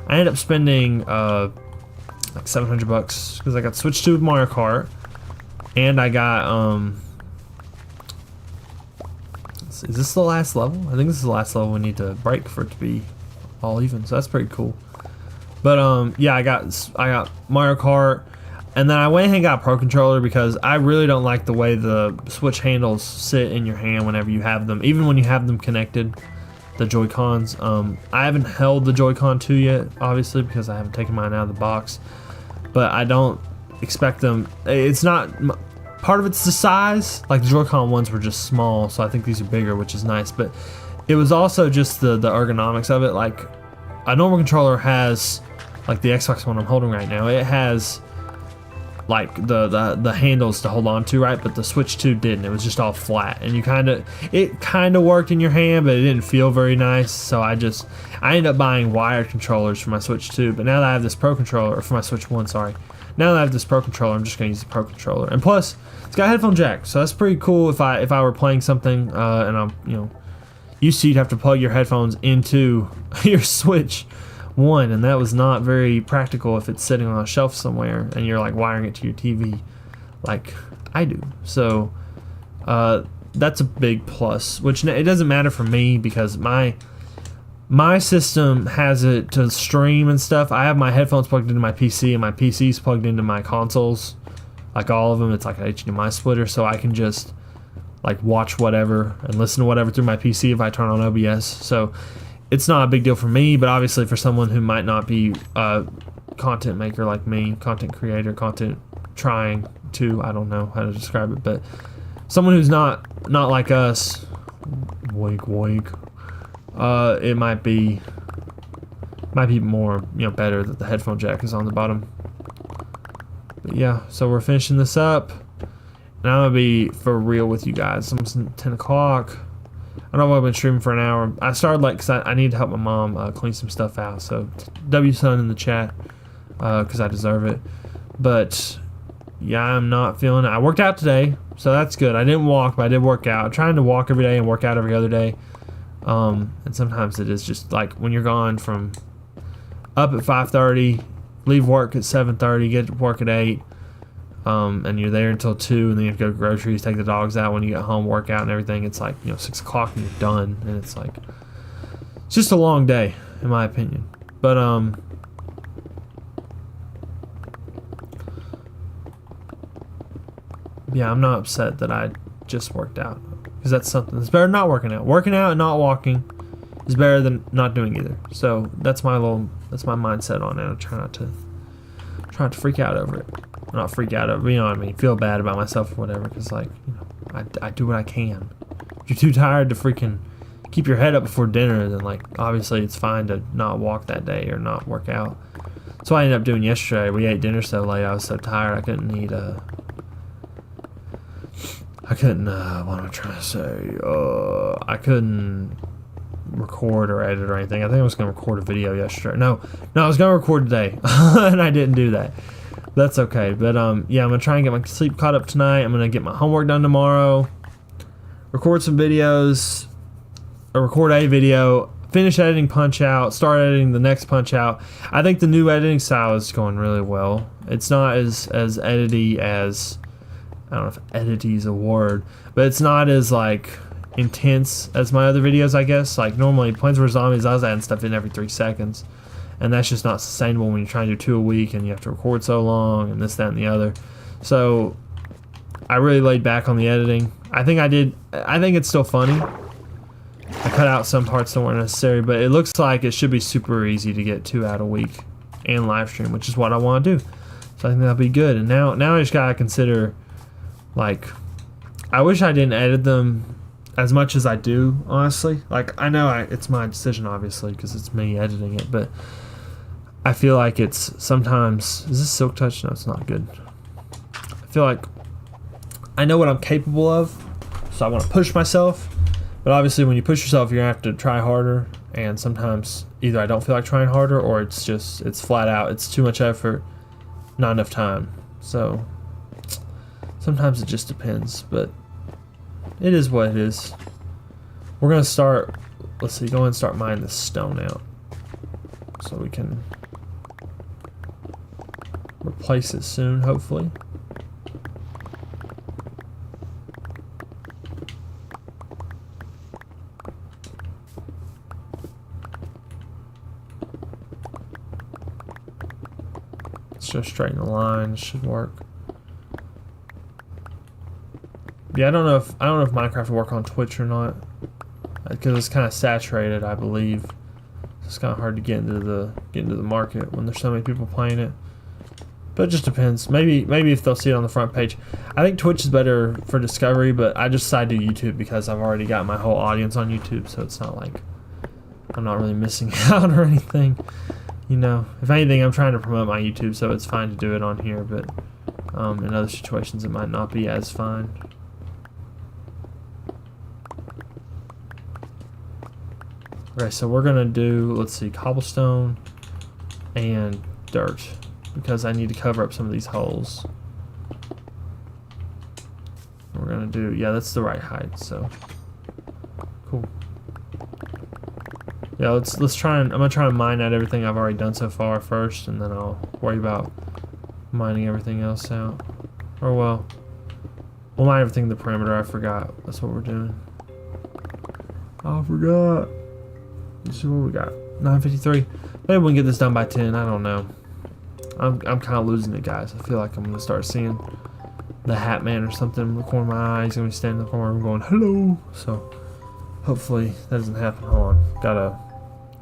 I ended up spending like $700 because I got Switch 2 with Mario Kart. And I got, is this the last level? I think this is the last level we need to break for it to be all even, so that's pretty cool. But, yeah, I got Mario Kart, and then I went ahead and got a Pro Controller because I really don't like the way the Switch handles sit in your hand whenever you have them, even when you have them connected, the Joy-Cons. I haven't held the Joy-Con 2 yet, obviously, because I haven't taken mine out of the box, but I don't expect them. It's not, part of it's the size. Like the Joy-Con ones were just small, so I think these are bigger, which is nice. But it was also just the ergonomics of it. Like a normal controller has, like the Xbox one I'm holding right now, it has like the handles to hold on to, right? But the Switch 2 didn't. It was just all flat, and it kind of worked in your hand, but it didn't feel very nice. So I ended up buying wired controllers for my Switch 2. But now that I have this Pro Controller, or for my Switch 1, sorry. Now that I have this Pro Controller, I'm just gonna use the Pro Controller, and plus it's got a headphone jack, so that's pretty cool. If I were playing something and I'm, you know, used to, you'd have to plug your headphones into your Switch one, and that was not very practical if it's sitting on a shelf somewhere and you're like wiring it to your TV like I do. So that's a big plus, which it doesn't matter for me because my system has it to stream and stuff. I have my headphones plugged into my PC and my PC's plugged into my consoles, like all of them. It's like an HDMI splitter, so I can just like watch whatever and listen to whatever through my PC if I turn on OBS. So it's not a big deal for me, but obviously for someone who might not be a content maker like me, content creator, content trying to, I don't know how to describe it, but someone who's not like us, wink wink, it might be more, better that the headphone jack is on the bottom. But yeah, so we're finishing this up, and I'm gonna be for real with you guys. It's almost 10 o'clock. I know I've been streaming for an hour. I started because I need to help my mom clean some stuff out. So W-Son in the chat, because I deserve it. But yeah, I'm not feeling it. I worked out today, so that's good. I didn't walk, but I did work out. I'm trying to walk every day and work out every other day. And sometimes it is just like when you're gone from up at 5:30, leave work at 7:30, get to work at 8, and you're there until 2, and then you have to go to groceries, take the dogs out when you get home, work out and everything. It's like 6 o'clock and you're done, and it's like it's just a long day in my opinion. But yeah, I'm not upset that I just worked out, because that's something that's better than not working out. Working out and not walking is better than not doing either. So that's my mindset on it. I try not to freak out over it. Not freak out over, you know what I mean? Feel bad about myself or whatever, because like, I do what I can. If you're too tired to freaking keep your head up before dinner, then like obviously it's fine to not walk that day or not work out. That's what I ended up doing yesterday. We ate dinner so late, I was so tired I couldn't eat what am I trying to say? I couldn't record or edit or anything. I think I was going to record a video yesterday. No, I was going to record today, and I didn't do that. That's okay. But yeah, I'm going to try and get my sleep caught up tonight. I'm going to get my homework done tomorrow, record some videos, or record a video, finish editing Punch Out, start editing the next Punch Out. I think the new editing style is going really well. It's not as edity as, I don't know if edity is a word, but it's not as like intense as my other videos, I guess. Like normally Plants vs Zombies, I was adding stuff in every 3 seconds, and that's just not sustainable when you're trying to do 2 a week and you have to record so long and this, that, and the other. So I really laid back on the editing. I think it's still funny. I cut out some parts that weren't necessary, but it looks like it should be super easy to get 2 out a week and live stream, which is what I want to do. So I think that'll be good. And now I just gotta consider, like, I wish I didn't edit them as much as I do, honestly. Like, I know it's my decision, obviously, because it's me editing it, but I feel like it's sometimes... Is this Silk Touch? No, it's not good. I feel like I know what I'm capable of, so I want to push myself, but obviously when you push yourself, you're going to have to try harder, and sometimes either I don't feel like trying harder, or it's flat out, it's too much effort, not enough time. So sometimes it just depends, but it is what it is. We're going to start, let's see, go ahead and start mining this stone out so we can replace it soon, hopefully. Let's just straighten the line, should work. Yeah, I don't know if Minecraft will work on Twitch or not, because it's kind of saturated, I believe. It's kind of hard to get into the market when there's so many people playing it. But it just depends. Maybe if they'll see it on the front page. I think Twitch is better for discovery, but I just decided to YouTube because I've already got my whole audience on YouTube, so it's not like I'm not really missing out or anything. You know, if anything, I'm trying to promote my YouTube, so it's fine to do it on here, but in other situations it might not be as fine. Okay, so we're gonna do, let's see, cobblestone and dirt, because I need to cover up some of these holes. We're gonna do, yeah, that's the right height, so cool. Yeah, let's try and I'm gonna try and mine out everything I've already done so far first, and then I'll worry about mining everything else out. Or well, we'll mine everything in the perimeter. I forgot. That's what we're doing. I forgot. Let's see what we got. 9:53. Maybe we can get this done by 10. I don't know. I'm kind of losing it, guys. I feel like I'm gonna start seeing the Hat Man or something in the corner of my eye. He's gonna be standing in the corner and going hello. So hopefully that doesn't happen. Hold on. Got a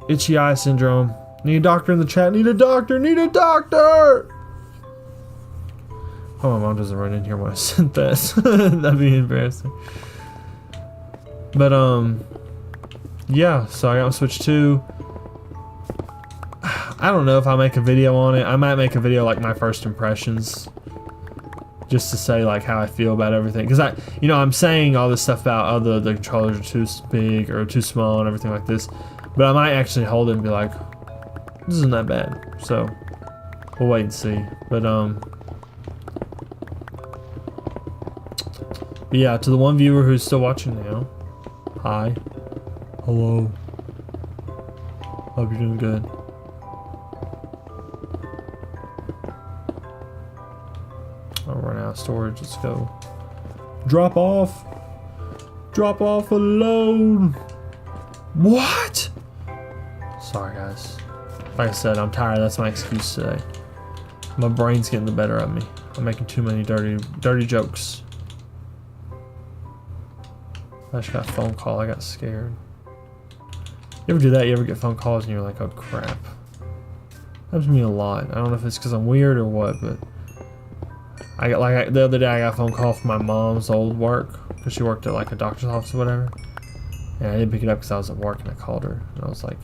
itchy eye syndrome. Need a doctor in the chat. Need a doctor. Need a doctor. Oh, my mom doesn't run in here when I said that. That'd be embarrassing. But yeah. So I got my Switch 2. I don't know if I'll make a video on it. I might make a video like my first impressions, just to say like how I feel about everything. Because I'm saying all this stuff about the controllers are too big or too small and everything like this, but I might actually hold it and be like, this isn't that bad. So we'll wait and see. But yeah, to the one viewer who's still watching now, hi, hello, hope you're doing good. I'll run out of storage. Let's go. Drop off. Drop off a load. What? Sorry, guys. Like I said, I'm tired. That's my excuse today. My brain's getting the better of me. I'm making too many dirty jokes. I just got a phone call. I got scared. You ever do that? You ever get phone calls and you're like, oh crap. Happens to me a lot. I don't know if it's because I'm weird or what, but the other day I got a phone call from my mom's old work because she worked at like a doctor's office or whatever, and I didn't pick it up because I was at work, and I called her and I was like,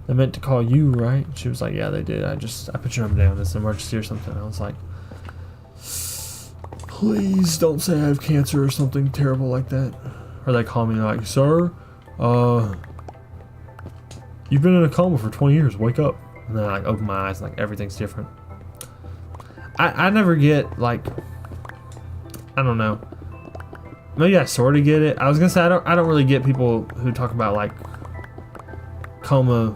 they meant to call you, right? And she was like, yeah, they did. I put your number down. It's an emergency or something. I was like, please don't say I have cancer or something terrible like that. Or they call me like, sir, you've been in a coma for 20 years. Wake up. And then I like open my eyes and like everything's different. I never get like, I don't know. Maybe I sort of get it. I was gonna say I don't really get people who talk about like coma,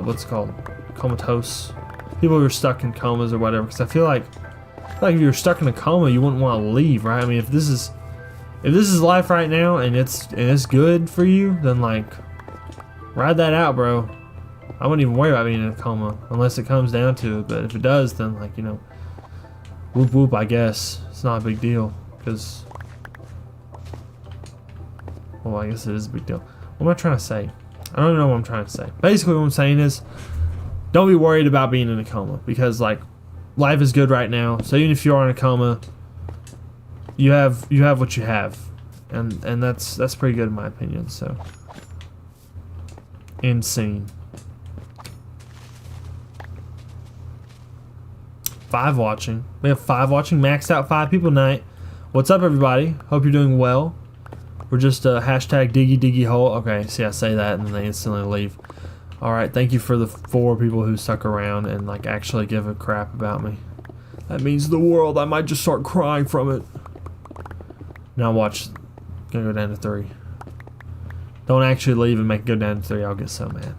what's it called, comatose. People who are stuck in comas or whatever. Because I feel like if you're stuck in a coma, you wouldn't want to leave, right? I mean, if this is life right now and it's good for you, then like ride that out, bro. I wouldn't even worry about being in a coma unless it comes down to it. But if it does, then like, whoop whoop, I guess. It's not a big deal because, well, I guess it is a big deal. What am I trying to say? I don't know what I'm trying to say. Basically what I'm saying is don't be worried about being in a coma because like life is good right now. So even if you are in a coma, you have what you have. And that's pretty good in my opinion. So insane. 5 watching. We have 5 watching. Maxed out 5 people tonight. What's up, everybody? Hope you're doing well. We're just hashtag diggy hole. Okay, see, I say that and then they instantly leave. All right, thank you for the 4 people who stuck around and like actually give a crap about me. That means the world. I might just start crying from it. Now watch. Gonna go down to 3. Don't actually leave and make it go down to 3. I'll get so mad.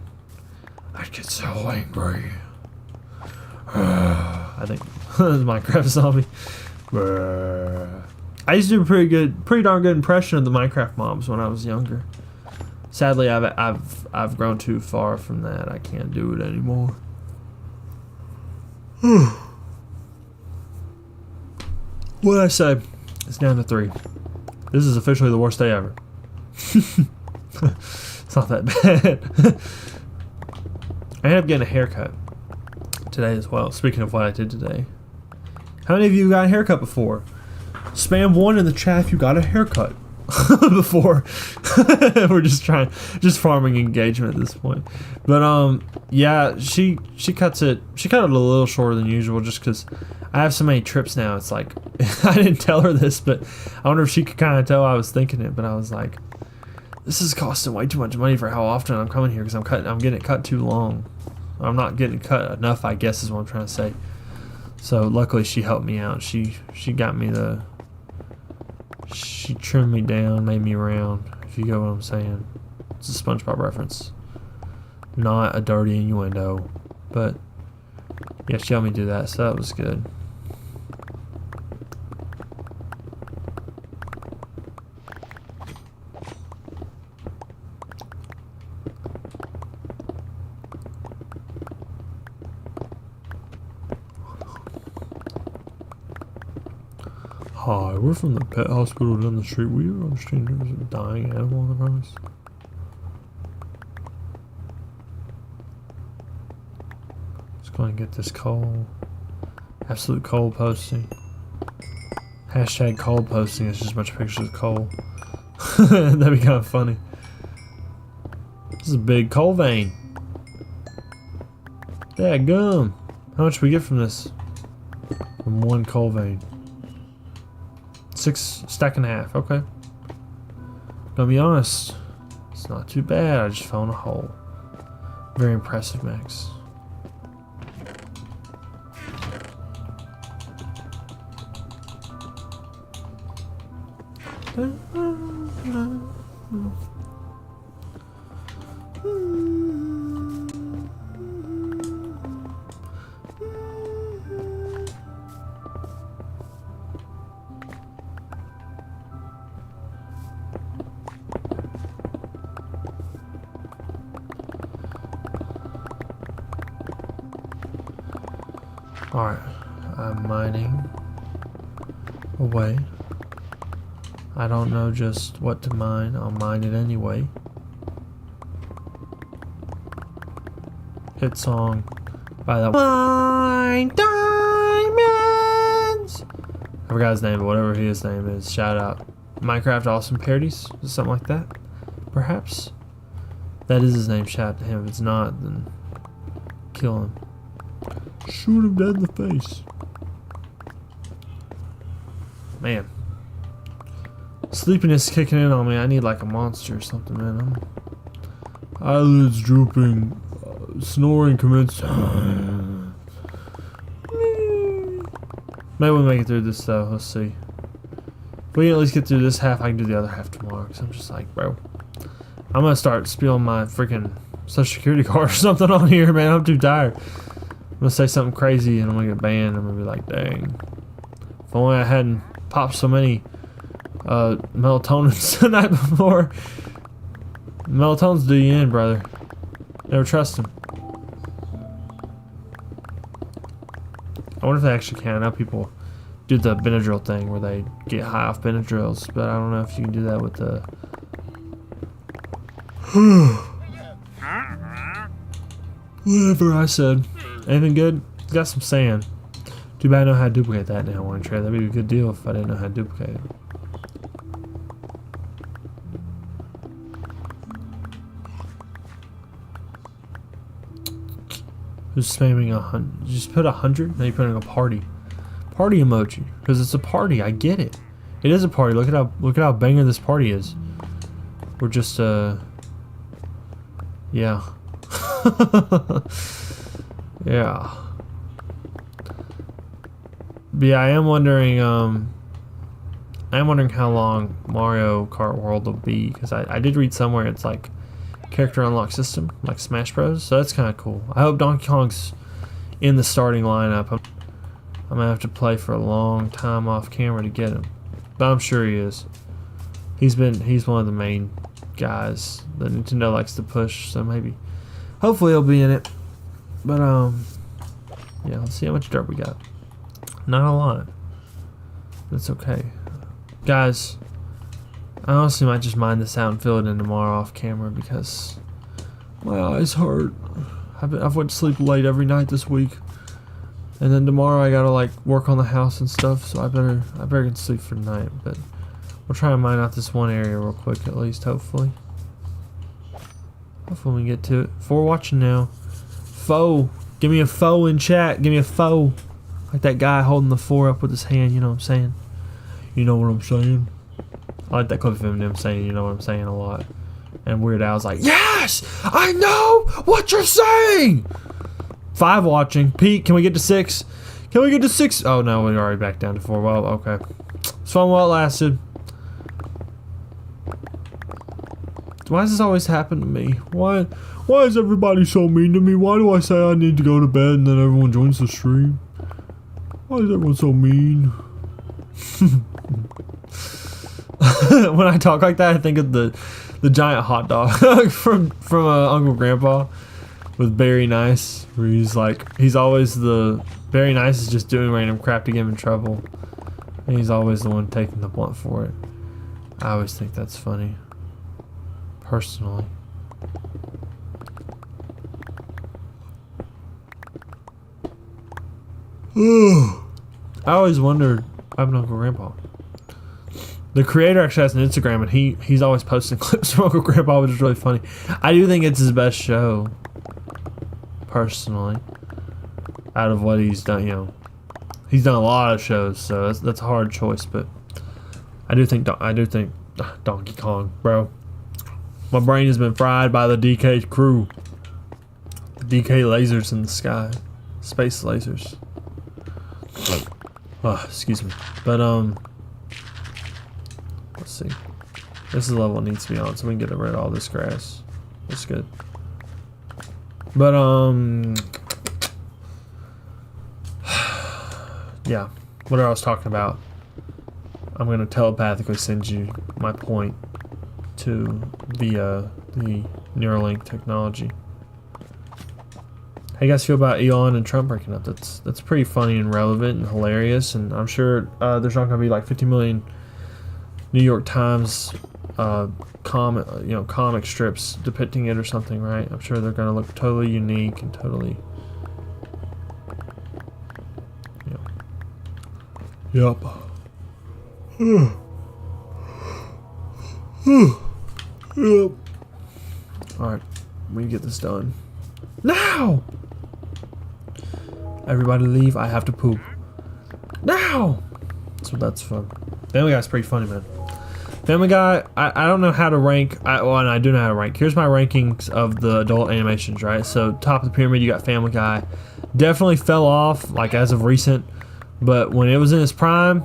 I get so angry. I think Minecraft zombie. I used to do a pretty darn good impression of the Minecraft mobs when I was younger. Sadly, I've grown too far from that. I can't do it anymore. What did I say? It's down to 3. This is officially the worst day ever. It's not that bad. I ended up getting a haircut today as well. Speaking of what I did today. How many of you got a haircut before? Spam 1 in the chat if you got a haircut before. We're just farming engagement at this point. But yeah, she cut it a little shorter than usual just because I have so many trips now. It's like I didn't tell her this, but I wonder if she could kind of tell I was thinking it. But I was like, this is costing way too much money for how often I'm coming here because I'm getting it cut too long. I'm not getting cut enough, I guess is what I'm trying to say. So luckily she helped me out. She got me she trimmed me down, made me round, if you get what I'm saying. It's a SpongeBob reference. Not a dirty innuendo. But, yeah, she helped me do that, so that was good. Hi, we're from the pet hospital down the street. We understand there's a dying animal on the premise. Let's go and get this coal. Absolute coal posting. Hashtag coal posting. It's just a bunch of pictures of coal. That'd be kind of funny. This is a big coal vein. Dadgum. How much do we get from this? From one coal vein. 6 stack and a half, okay. Gonna be honest, it's not too bad. I just found a hole. Very impressive, Max. Alright, I'm mining away. I don't know just what to mine. I'll mine it anyway. Hit song by the Mine Diamonds! I forgot his name, but whatever his name is, shout out. Minecraft Awesome Parodies? Something like that? Perhaps? That is his name, shout out to him. If it's not, then kill him. Shoot him dead in the face. Man. Sleepiness kicking in on me. I need like a monster or something, man. Eyelids drooping. Snoring commenced. Maybe we'll make it through this though. Let's see. If we can at least get through this half, I can do the other half tomorrow. Because I'm just like, bro. I'm going to start spilling my freaking social security card or something on here, man. I'm too tired. I'm gonna say something crazy and I'm gonna get banned. I'm gonna be like, dang. If only I hadn't popped so many melatonins the night before. Melatonins do you in, brother. Never trust them. I wonder if they actually can. I know people do the Benadryl thing where they get high off Benadryls, but I don't know if you can do that with the... Whatever I said. Anything good? Got some sand. Too bad I know how to duplicate that now. I want to trade. That'd be a good deal if I didn't know how to duplicate it. Who's spamming 100? You just put 100? Now you're putting a party. Party emoji. Because it's a party. I get it. It is a party. Look at how banger this party is. We're just yeah. Yeah. But yeah, I am wondering how long Mario Kart World will be, because I did read somewhere it's like character unlock system, like Smash Bros. So that's kind of cool. I hope Donkey Kong's in the starting lineup. I'm gonna have to play for a long time off camera to get him, but I'm sure he is. He's one of the main guys that Nintendo likes to push, so maybe, hopefully he'll be in it. But yeah, let's see how much dirt we got. Not a lot. That's okay. Guys, I honestly might just mine this out and fill it in tomorrow off camera because my eyes hurt. I've went to sleep late every night this week. And then tomorrow I gotta like work on the house and stuff, so I better get to sleep for tonight. But we'll try and mine out this one area real quick at least, hopefully. Hopefully we can get to it. Before watching now. Foe. Give me a foe in chat. Give me a foe. Like that guy holding the 4 up with his hand, you know what I'm saying? You know what I'm saying? I like that clip of him saying, you know what I'm saying, a lot. And Weird Al's like, yes! I know what you're saying! 5 watching. Pete, can we get to 6? Can we get to 6? Oh no, we're already back down to 4. Well, okay. It's fun while it lasted. Why does this always happen to me? Why is everybody so mean to me? Why do I say I need to go to bed and then everyone joins the stream? Why is everyone so mean? When I talk like that, I think of the giant hot dog from Uncle Grandpa with Barry Nice, where he's always Barry Nice is just doing random crap to get him in trouble, and he's always the one taking the blunt for it. I always think that's funny, personally. I always wondered, I have an Uncle Grandpa. The creator actually has an Instagram, and he's always posting clips from Uncle Grandpa, which is really funny. I do think it's his best show, personally, out of what he's done. You know, he's done a lot of shows, so that's a hard choice. But I do think Donkey Kong, bro. My brain has been fried by the DK crew. The DK lasers in the sky, space lasers. Oh, excuse me. But let's see. This is the level it needs to be on, so we can get rid of all this grass. That's good. But yeah. What I was talking about. I'm gonna telepathically send you my point to the Neuralink technology. How you guys feel about Elon and Trump breaking up? That's pretty funny and relevant and hilarious, and I'm sure there's not gonna be like 50 million New York Times comic strips depicting it or something, right? I'm sure they're gonna look totally unique and totally, Yep. Yep. Alright, we get this done. Now! Everybody leave, I have to poop. Now! So that's fun. Family Guy's pretty funny, man. Family Guy, I don't know how to rank, and I do know how to rank. Here's my rankings of the adult animations, right? So top of the pyramid, you got Family Guy. Definitely fell off, like as of recent, but when it was in its prime,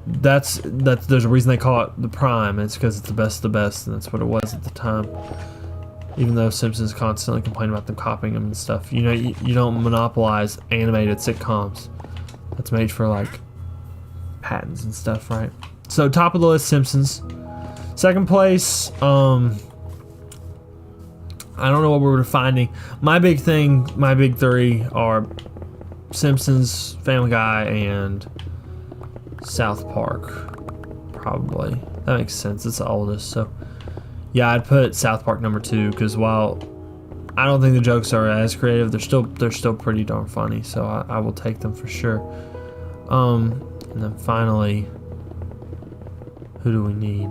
there's a reason they call it the prime. It's because it's the best of the best, and that's what it was at the time. Even though Simpsons constantly complain about them copying them and stuff. You know, you don't monopolize animated sitcoms. That's made for like patents and stuff, right? So top of the list, Simpsons. Second place, I don't know what we're finding. My big three are Simpsons, Family Guy, and South Park. Probably. That makes sense. It's the oldest, so yeah, I'd put South Park number 2 because while I don't think the jokes are as creative, they're still pretty darn funny. So I will take them for sure. And then finally, who do we need?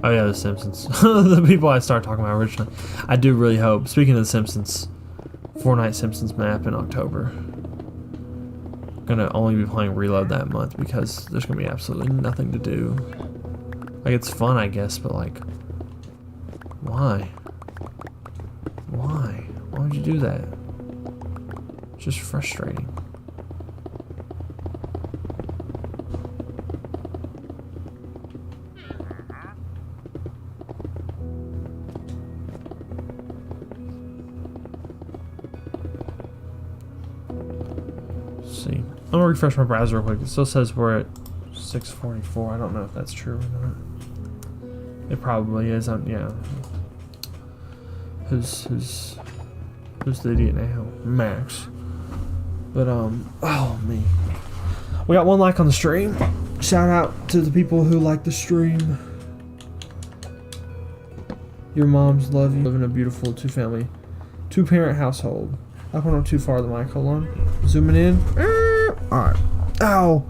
Oh yeah, The Simpsons. The people I started talking about originally. I do really hope, speaking of The Simpsons, Fortnite Simpsons map in October. Gonna only be playing Reload that month because there's gonna be absolutely nothing to do. Like, it's fun, I guess, but like, why? Why? Why would you do that? It's just frustrating. See, I'm gonna refresh my browser real quick. It still says we're at 644. I don't know if that's true or not. It probably is. Yeah. Who's the idiot now? Max. But oh me. We got 1 like on the stream. Shout out to the people who like the stream. Your moms love you. Live in a beautiful 2-parent household. I went too far the mic. Hold on. Zooming in. Alright. Ow.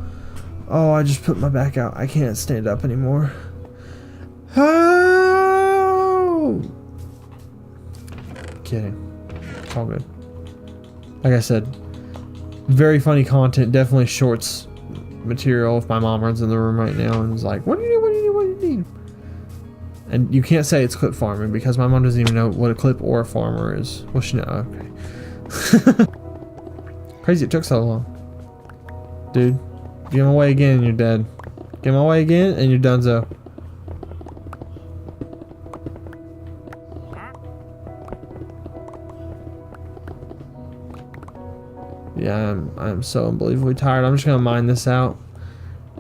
Oh, I just put my back out. I can't stand up anymore. Oh! Kidding. It's all good. Like I said, very funny content. Definitely shorts material. If my mom runs in the room right now and is like, what do you need? What do you need? What do you need? And you can't say it's clip farming because my mom doesn't even know what a clip or a farmer is. Well, she knows. Okay. Crazy it took so long. Dude, give him away again and you're dead. Give him away again and you're donezo. Yeah, I'm so unbelievably tired. I'm just gonna mine this out,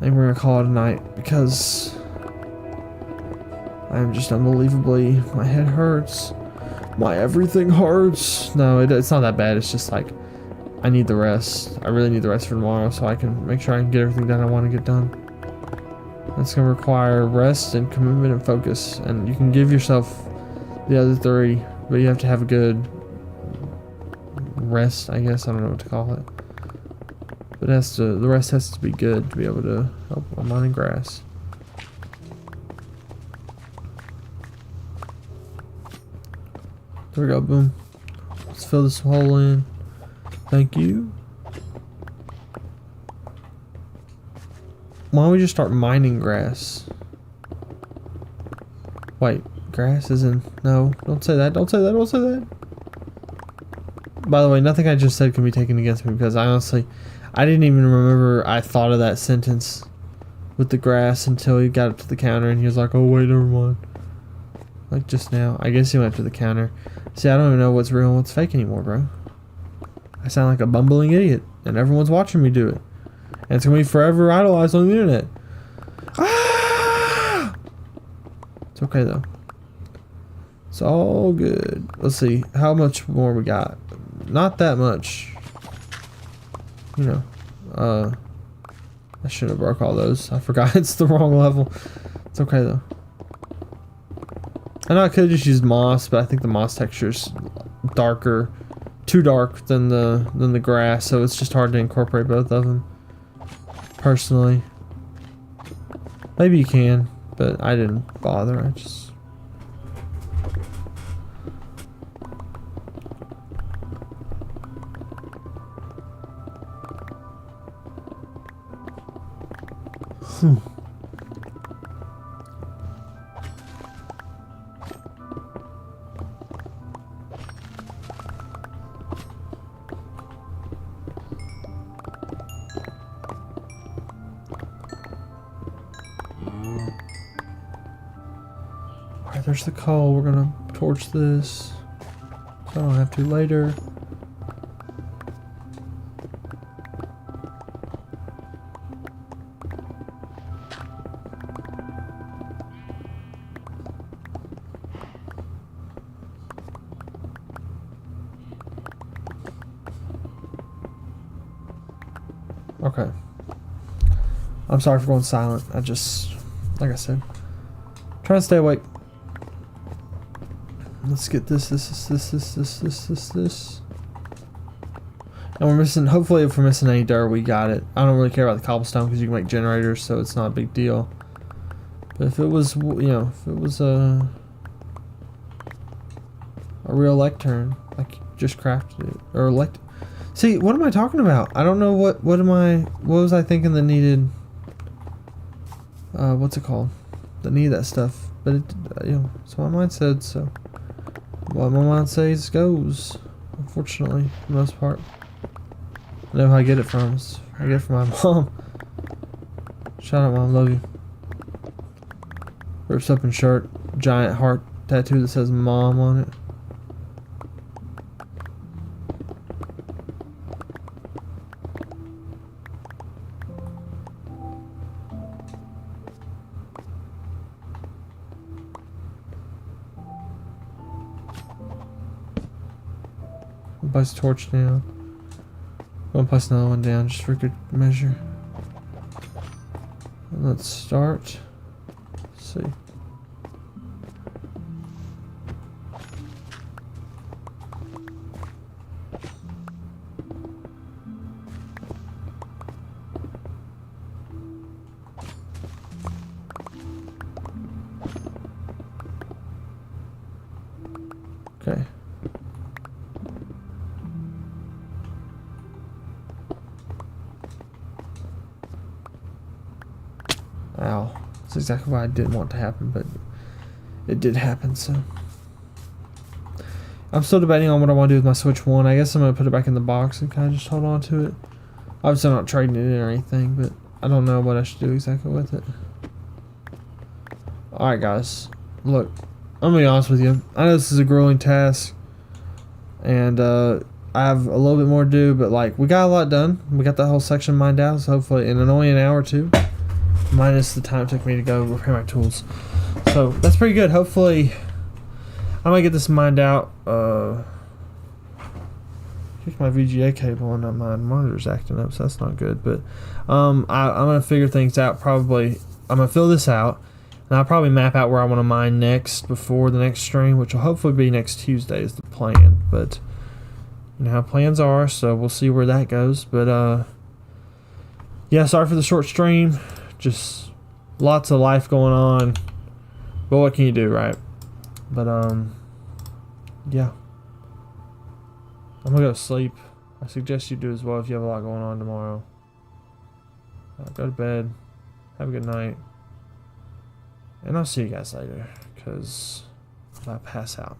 and we're gonna call it a night because I'm just unbelievably. My head hurts. My everything hurts. No, it's not that bad. It's just like I need the rest. I really need the rest for tomorrow, so I can make sure I can get everything done I want to get done. It's gonna require rest and commitment and focus, and you can give yourself the other three, but you have to have a good rest, I guess. I don't know what to call it. But the rest has to be good to be able to help on mining grass. There we go, boom. Let's fill this hole in. Thank you. Why don't we just start mining grass? Wait, grass isn't... No, don't say that, don't say that, don't say that. By the way, nothing I just said can be taken against me because I didn't even remember I thought of that sentence with the grass until he got up to the counter and he was like, oh wait, never mind. Like just now. I guess he went to the counter. See, I don't even know what's real and what's fake anymore, bro. I sound like a bumbling idiot and everyone's watching me do it. And it's gonna be forever idolized on the internet. Ah! It's okay though. It's all good. Let's see, how much more we got? Not that much. You know, I shouldn't have broke all those. I forgot it's the wrong level. It's okay though. I know I could have just used moss, but I think the moss texture is darker, too dark than the grass, so it's just hard to incorporate both of them. Personally, maybe you can, but I didn't bother. I just. Alright, there's the coal. We're gonna torch this so I don't have to later. Okay. I'm sorry for going silent. I just, like I said, trying to stay awake. Let's get this. And we're missing, hopefully if we're missing any dirt, we got it. I don't really care about the cobblestone because you can make generators, so it's not a big deal. But if it was, you know, if it was a real lectern, like just crafted it, or see, what am I talking about? I don't know what was I thinking that needed, what's it called? That needed that stuff. But it, you know, that's what my mind said, so what my mind says goes, unfortunately, for the most part. I know how I get it from. I get it from my mom. Shout out, Mom, love you. Rips up in shirt, giant heart tattoo that says Mom on it. Place a torch down. I'm gonna place another one down just for good measure. And let's start. Let's see. Okay. Ow. That's exactly what I didn't want to happen, but it did happen, so. I'm still debating on what I want to do with my Switch 1. I guess I'm going to put it back in the box and kind of just hold on to it. Obviously I'm not trading it in or anything, but I don't know what I should do exactly with it. Alright guys, look, I'm going to be honest with you. I know this is a grueling task, and I I have a little bit more to do, but like we got a lot done. We got that whole section mined out, so hopefully in only an hour or two, minus the time it took me to go repair my tools. So that's pretty good. Hopefully I might get this mined out. Kicked my VGA cable and my monitor's acting up, so that's not good. But I'm gonna figure things out. Probably I'm gonna fill this out, and I'll probably map out where I want to mine next before the next stream, which will hopefully be next Tuesday is the plan. But you know how plans are, so we'll see where that goes. But yeah, sorry for the short stream. Just lots of life going on. But what can you do, right? But yeah. I'm gonna go to sleep. I suggest you do as well if you have a lot going on tomorrow. Go to bed. Have a good night. And I'll see you guys later, because I pass out.